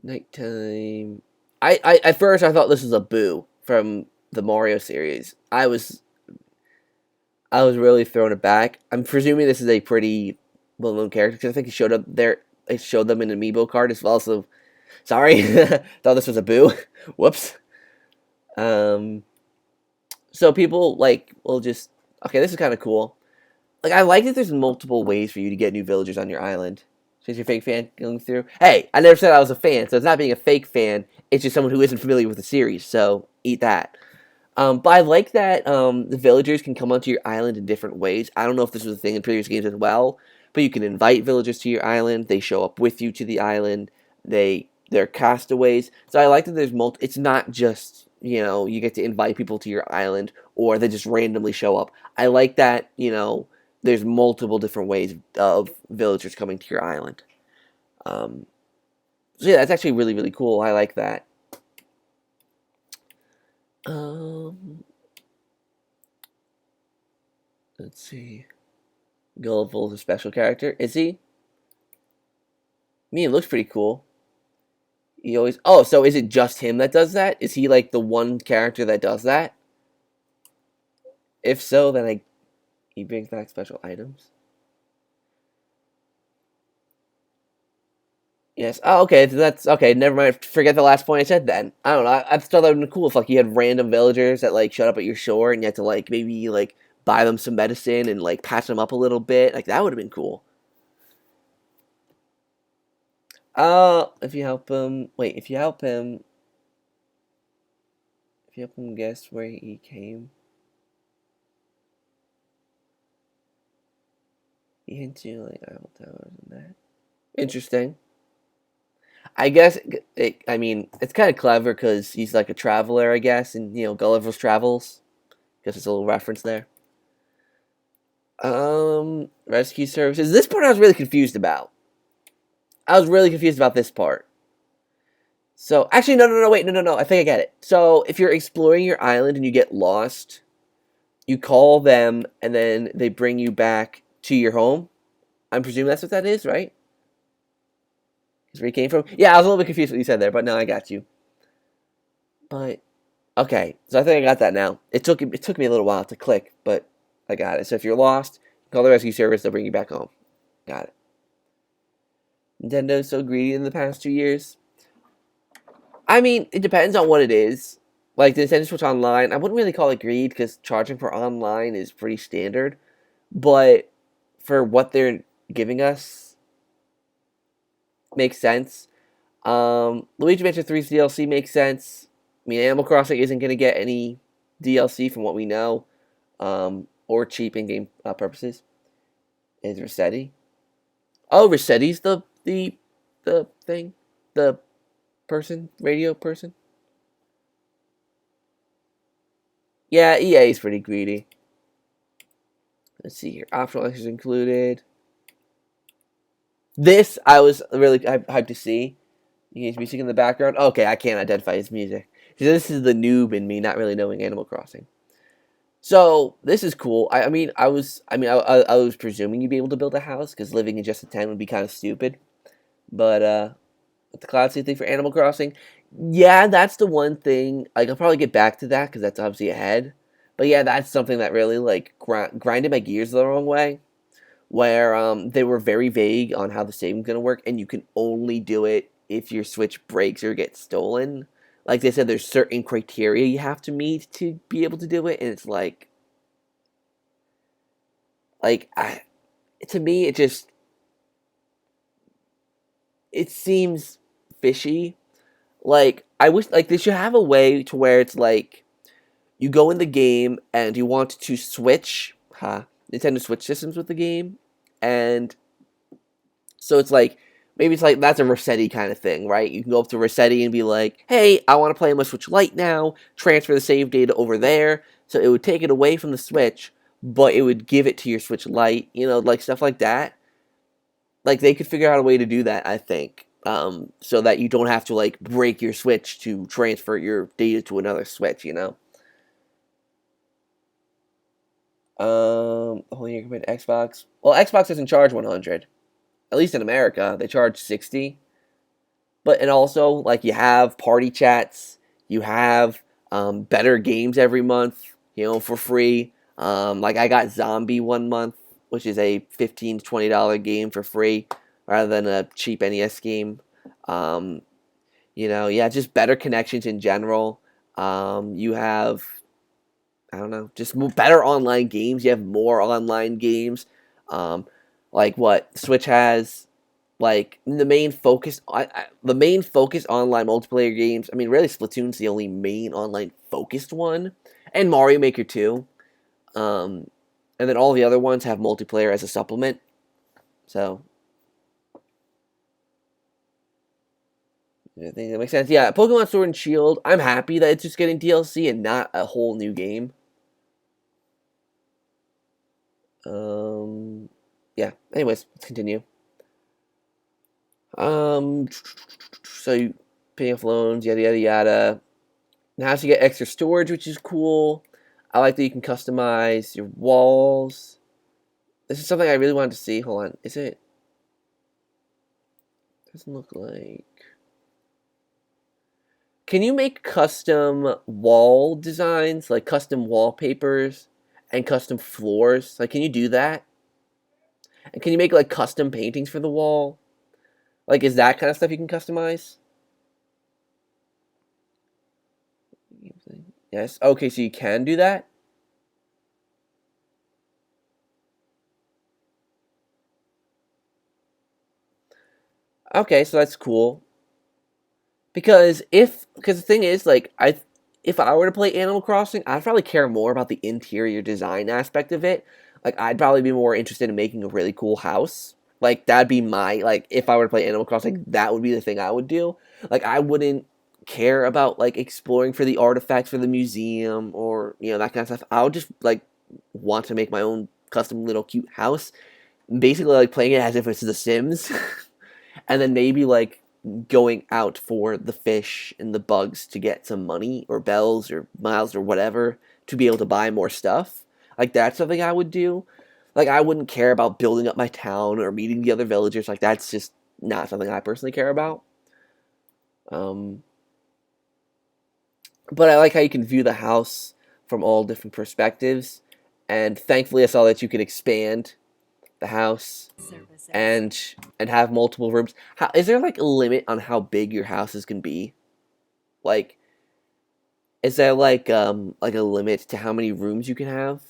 A: nighttime. I at first I thought this was a Boo from the Mario series. I was really thrown aback. I'm presuming this is a pretty well-known character because I think he showed up there. It showed them in an amiibo card as well. So sorry, thought this was a Boo. Whoops. So people like will just okay. This is kind of cool. Like, I like that there's multiple ways for you to get new villagers on your island. Since you're a fake fan going through. Hey, I never said I was a fan, so it's not being a fake fan. It's just someone who isn't familiar with the series, so eat that. But I like that the villagers can come onto your island in different ways. I don't know if this was a thing in previous games as well, but you can invite villagers to your island. They show up with you to the island. They're castaways. So I like that there's It's not just you get to invite people to your island or they just randomly show up. I like that there's multiple different ways of villagers coming to your island. So yeah, that's actually really, really cool. I like that. Let's see. Gulliver's a special character. Is he? I mean, it looks pretty cool. He always. Oh, so is it just him that does that? Is he like the one character that does that? If so, then he brings back special items. Yes. Oh, okay. That's okay. Never mind. Forget the last point I said. Then I don't know. I thought that would be cool if like you had random villagers that like showed up at your shore and you had to like maybe like buy them some medicine and like patch them up a little bit. Like that would have been cool. If you help him. Wait. If you help him guess where he came. He hints you like Eiffel Towers and that. Interesting. I guess I mean it's kind of clever because he's like a traveler, I guess, and Gulliver's Travels. Guess it's a little reference there. Rescue services. This part I was really confused about. I was really confused about this part. So actually, no, wait, no. I think I get it. So if you're exploring your island and you get lost, you call them, and then they bring you back to your home. I'm presuming that's what that is, right? Is where you came from? Yeah, I was a little bit confused what you said there, but no, I got you. But okay, so I think I got that now. It took me a little while to click, but I got it. So if you're lost, call the rescue service. They'll bring you back home. Got it. Nintendo's so greedy in the past 2 years. I mean, it depends on what it is. Like the Nintendo Switch Online, I wouldn't really call it greed because charging for online is pretty standard. But for what they're giving us, makes sense. Luigi Mansion 3's DLC makes sense. I mean, Animal Crossing isn't going to get any DLC from what we know, or cheap in-game purposes. Is Rossetti? Oh, Rossetti's the thing, the person, radio person. Yeah, EA is pretty greedy. Let's see here. Optional extras included. This I was really hyped to see. You hear music in the background? Okay, I can't identify his music. So this is the noob in me not really knowing Animal Crossing. So this is cool. I was presuming you'd be able to build a house because living in just a tent would be kind of stupid. But with the cloud seed thing for Animal Crossing, yeah, that's the one thing. Like I'll probably get back to that because that's obviously ahead. But yeah, that's something that really like grinded my gears the wrong way. Where they were very vague on how the saving's gonna work, and you can only do it if your Switch breaks or gets stolen. Like they said, there's certain criteria you have to meet to be able to do it, and it's like to me, it seems fishy. Like I wish like they should have a way to where it's like you go in the game and you want to switch, Nintendo Switch systems with the game, and so it's like maybe it's like that's a Rossetti kind of thing, right? You can go up to Rossetti and be like, "Hey, I want to play on my Switch Lite now. Transfer the save data over there." So it would take it away from the Switch, but it would give it to your Switch Lite. Like stuff like that. Like they could figure out a way to do that, I think, so that you don't have to like break your Switch to transfer your data to another Switch. Holding your committed Xbox. Well, Xbox doesn't charge 100. At least in America, they charge 60. But and also like you have party chats, you have better games every month, for free. Like I got Zombie 1 month, which is a $15 to $20 game for free, rather than a cheap NES game. Um, yeah, just better connections in general. You have I don't know, just better online games. You have more online games. Um, like what Switch has, like the main focus online multiplayer games. I mean, really, Splatoon's the only main online focused one, and Mario Maker 2. Um, and then all the other ones have multiplayer as a supplement. So I think that makes sense. Yeah, Pokemon Sword and Shield. I'm happy that it's just getting DLC and not a whole new game. Um, yeah. Anyways, let's continue. So you paying off loans, yada yada yada. Now you get extra storage, which is cool. I like that you can customize your walls. This is something I really wanted to see. Hold on, is it? Doesn't look like. Can you make custom wall designs, like custom wallpapers and custom floors? Like, can you do that? And can you make like custom paintings for the wall? Like, is that kind of stuff you can customize? Yes. Okay, so you can do that? Okay, so that's cool. Because the thing is, like, if I were to play Animal Crossing, I'd probably care more about the interior design aspect of it. Like, I'd probably be more interested in making a really cool house. Like, that'd be like, if I were to play Animal Crossing, that would be the thing I would do. Like, I wouldn't care about, like, exploring for the artifacts for the museum or, that kind of stuff. I would just, like, want to make my own custom little cute house. Basically, like, playing it as if it's The Sims. And then maybe, like, going out for the fish and the bugs to get some money or bells or miles or whatever to be able to buy more stuff. Like that's something I would do. Like I wouldn't care about building up my town or meeting the other villagers. Like that's just not something I personally care about. Um, but I like how you can view the house from all different perspectives. And thankfully, I saw that you can expand the house
B: Services.
A: and have multiple rooms. Is there like a limit on how big your houses can be? Like, is there like a limit to how many rooms you can have?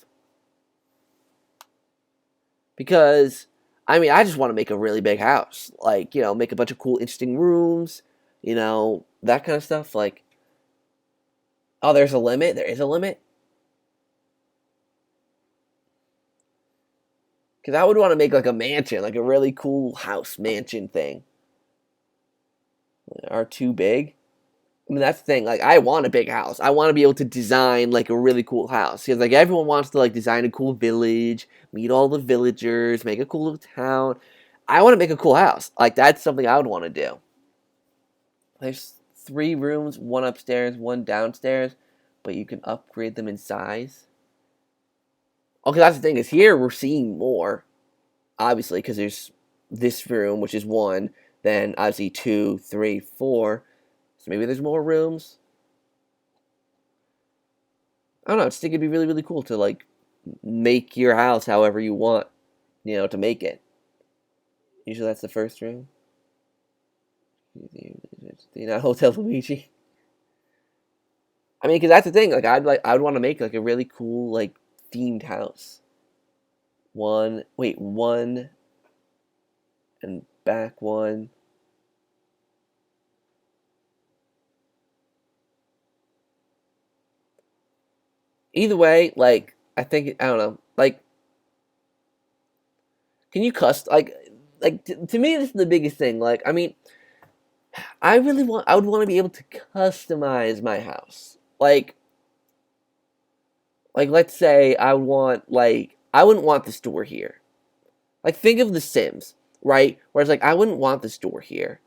A: Because I mean, I just want to make a really big house. Like, make a bunch of cool, interesting rooms. That kind of stuff. Like, oh, there's a limit. There is a limit. Because I would want to make like a mansion, like a really cool house mansion thing. Are too big? I mean, that's the thing. Like, I want a big house. I want to be able to design like a really cool house because like everyone wants to like design a cool village, meet all the villagers, make a cool little town. I want to make a cool house. Like that's something I would want to do. There's 3 rooms, one upstairs, one downstairs, but you can upgrade them in size. Okay, that's the thing, is here we're seeing more, obviously, because there's this room, which is 1, then obviously 2, 3, 4. So maybe there's more rooms. I don't know, I just think it'd be really, really cool to, like, make your house however you want, to make it. Usually that's the first room. Hotel Luigi. I mean, because that's the thing. Like, I would want to make like a really cool like themed house. One and back one. Either way, like I think I don't know. Like, can you to me this is the biggest thing. Like, I mean, I would want to be able to customize my house. Like let's say I wouldn't want this door here. Like think of The Sims, right? Where it's like I wouldn't want this door here.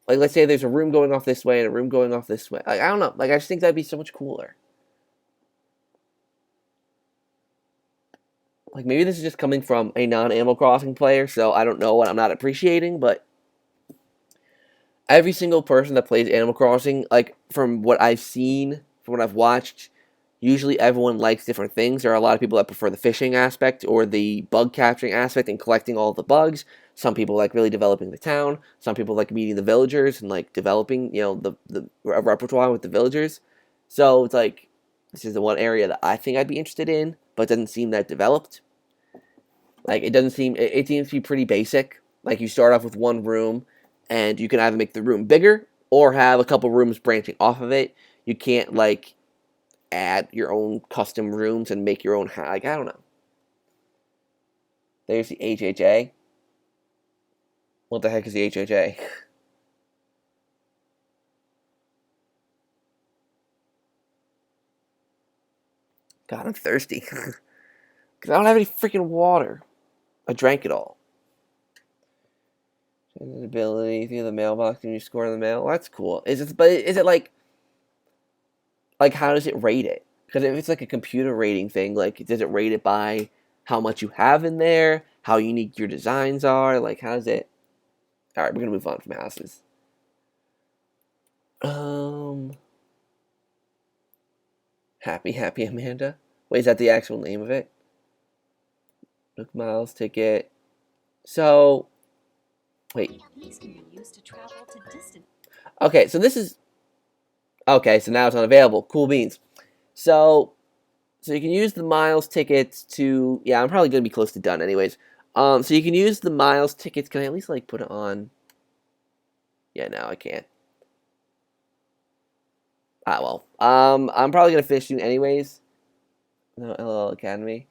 A: Like let's say there's a room going off this way and a room going off this way. Like I don't know. Like I just think that'd be so much cooler. Like maybe this is just coming from a non-Animal Crossing player, so I don't know what I'm not appreciating, but every single person that plays Animal Crossing, like from what I've seen, from what I've watched, usually everyone likes different things. There are a lot of people that prefer the fishing aspect or the bug capturing aspect and collecting all the bugs. Some people like really developing the town. Some people like meeting the villagers and like developing, the repertoire with the villagers. So it's like this is the one area that I think I'd be interested in, but it doesn't seem that developed. Like it seems to be pretty basic. Like you start off with one room, and you can either make the room bigger or have a couple rooms branching off of it. You can't like add your own custom rooms and make your own like I don't know. There's the HHA. What the heck is the HHA? God, I'm thirsty. Because I don't have any freaking water. I drank it all. Ability through the mailbox when you score in the mail. Well, that's cool. Is it like how does it rate it? Because if it's like a computer rating thing, like does it rate it by how much you have in there, how unique your designs are? Like how does it? All right, we're gonna move on from houses. Happy Amanda. Wait, is that the actual name of it? Nook Miles ticket. So, wait.
B: These can be used to travel to distant.
A: Okay, so this is okay. So now it's unavailable. Cool beans. So you can use the miles tickets to. Yeah, I'm probably gonna be close to done, anyways. So you can use the miles tickets. Can I at least like put it on? Yeah, no, I can't. Ah, well. I'm probably gonna finish soon, anyways. No, LL Academy.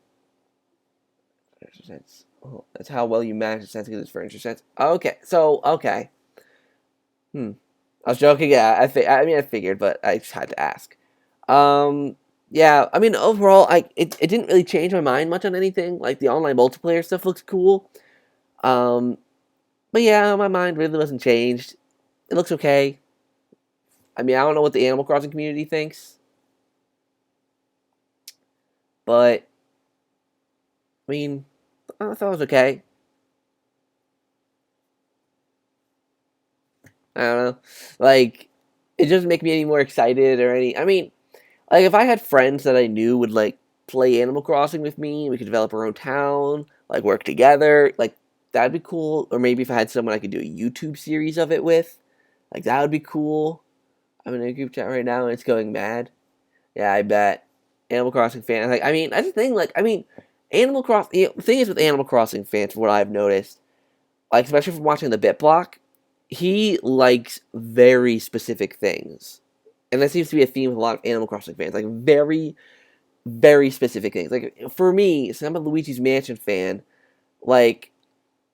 A: Oh, that's how well you manage the sense because it's furniture sense. Okay, so okay. I was joking. Yeah, I mean, I figured, but I just had to ask. Yeah. I mean, overall, it didn't really change my mind much on anything. Like the online multiplayer stuff looks cool. Um, but yeah, my mind really wasn't changed. It looks okay. I mean, I don't know what the Animal Crossing community thinks, but I mean, I thought it was okay. I don't know. Like, it doesn't make me any more excited or any. I mean, like, if I had friends that I knew would, like, play Animal Crossing with me, we could develop our own town, like, work together, like, that'd be cool. Or maybe if I had someone I could do a YouTube series of it with, like, that would be cool. I'm in a group chat right now and it's going mad. Yeah, I bet. Animal Crossing fans, like, I mean, that's the thing, like, I mean, Animal Crossing, the thing is with Animal Crossing fans, from what I've noticed, like, especially from watching the Bit Block, he likes very specific things. And that seems to be a theme with a lot of Animal Crossing fans. Like, very, very specific things. Like, for me, since I'm a Luigi's Mansion fan, like,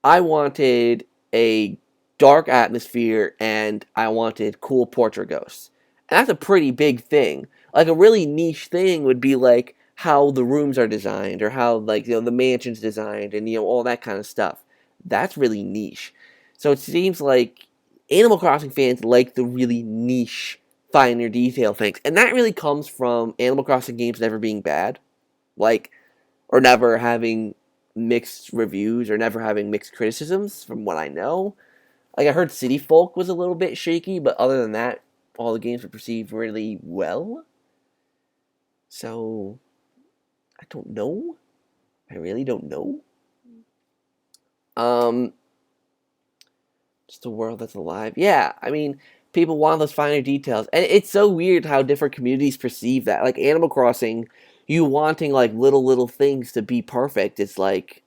A: I wanted a dark atmosphere and I wanted cool portrait ghosts. And that's a pretty big thing. Like, a really niche thing would be, like, how the rooms are designed or how, like, the mansion's designed and, all that kind of stuff. That's really niche. So it seems like Animal Crossing fans like the really niche, finer detail things, and that really comes from Animal Crossing games never being bad, like, or never having mixed reviews or never having mixed criticisms. From what I know, like I heard City Folk was a little bit shaky, but other than that, all the games were perceived really well. So I don't know. I really don't know. Um, just a world that's alive. Yeah, I mean, people want those finer details, and it's so weird how different communities perceive that. Like Animal Crossing, you wanting like little things to be perfect is like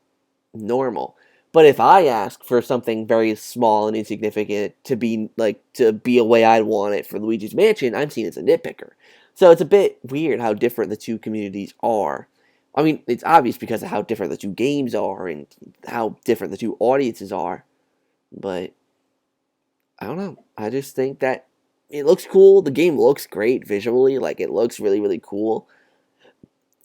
A: normal. But if I ask for something very small and insignificant to be a way I'd want it for Luigi's Mansion, I'm seen as a nitpicker. So it's a bit weird how different the two communities are. I mean, it's obvious because of how different the two games are and how different the two audiences are. But I don't know. I just think that it looks cool. The game looks great visually. Like it looks really cool.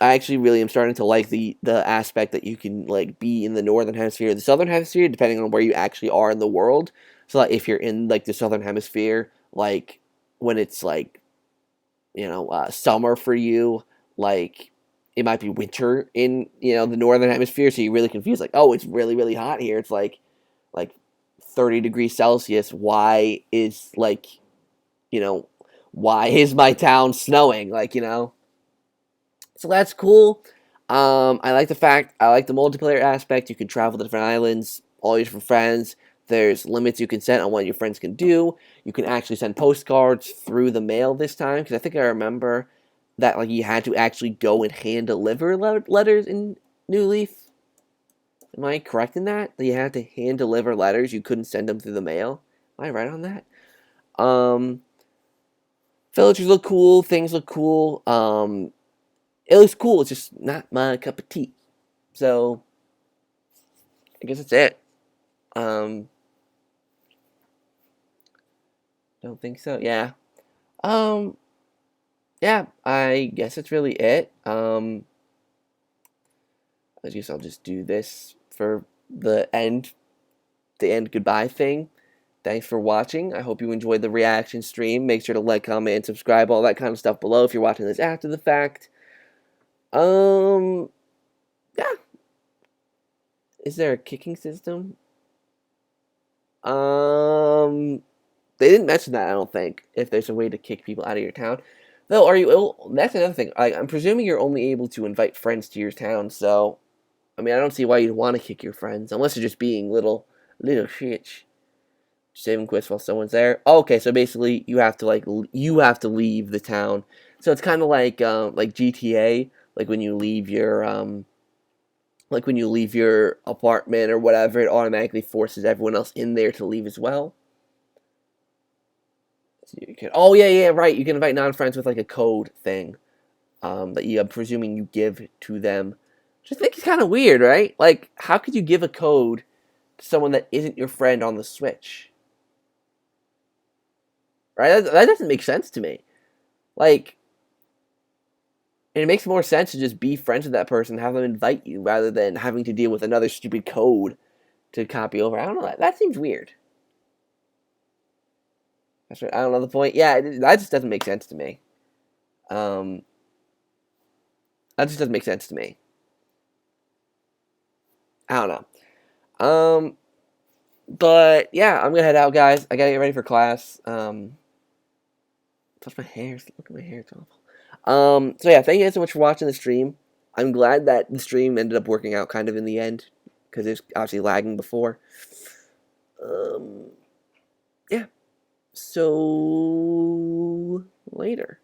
A: I actually really am starting to like the aspect that you can like be in the northern hemisphere or the southern hemisphere, depending on where you actually are in the world. So like if you're in like the southern hemisphere, like when it's like summer for you, like it might be winter in the northern hemisphere, so you're really confused. Like, oh, it's really hot here. It's like 30 degrees Celsius. Why is you know why is my town snowing? So that's cool. I like the multiplayer aspect. You can travel to different islands, all your different friends. There's limits you can set on what your friends can do. You can actually send postcards through the mail this time because I think I remember that like you had to actually go and hand deliver letters in New Leaf. Am I correct in that? That you had to hand deliver letters. You couldn't send them through the mail. Am I right on that? Um, Villagers look cool. Things look cool. It looks cool. It's just not my cup of tea. So I guess that's it. Um, don't think so. Yeah. Um, yeah. I guess that's really it. I guess I'll just do this for the end goodbye thing. Thanks for watching. I hope you enjoyed the reaction stream. Make sure to like, comment, and subscribe, all that kind of stuff below if you're watching this after the fact. Yeah. Is there a kicking system? They didn't mention that, I don't think, if there's a way to kick people out of your town. Though, that's another thing. I'm presuming you're only able to invite friends to your town, so, I mean, I don't see why you'd want to kick your friends, unless you're just being little shits. Saving quests while someone's there. Oh, okay, so basically, you have to leave the town. So it's kind of like GTA, like when you leave your apartment or whatever, it automatically forces everyone else in there to leave as well. So oh yeah, right. You can invite non-friends with like a code thing that I'm presuming you give to them. Which I think is kind of weird, right? Like, how could you give a code to someone that isn't your friend on the Switch? Right? That doesn't make sense to me. Like, and it makes more sense to just be friends with that person, have them invite you, rather than having to deal with another stupid code to copy over. I don't know. That seems weird. That's right. I don't know the point. Yeah, that just doesn't make sense to me. That just doesn't make sense to me. I don't know. But yeah, I'm gonna head out, guys. I gotta get ready for class. Touch my hair. Look at my hair. It's awful. So yeah, thank you guys so much for watching the stream. I'm glad that the stream ended up working out kind of in the end because it was obviously lagging before. Yeah. So later.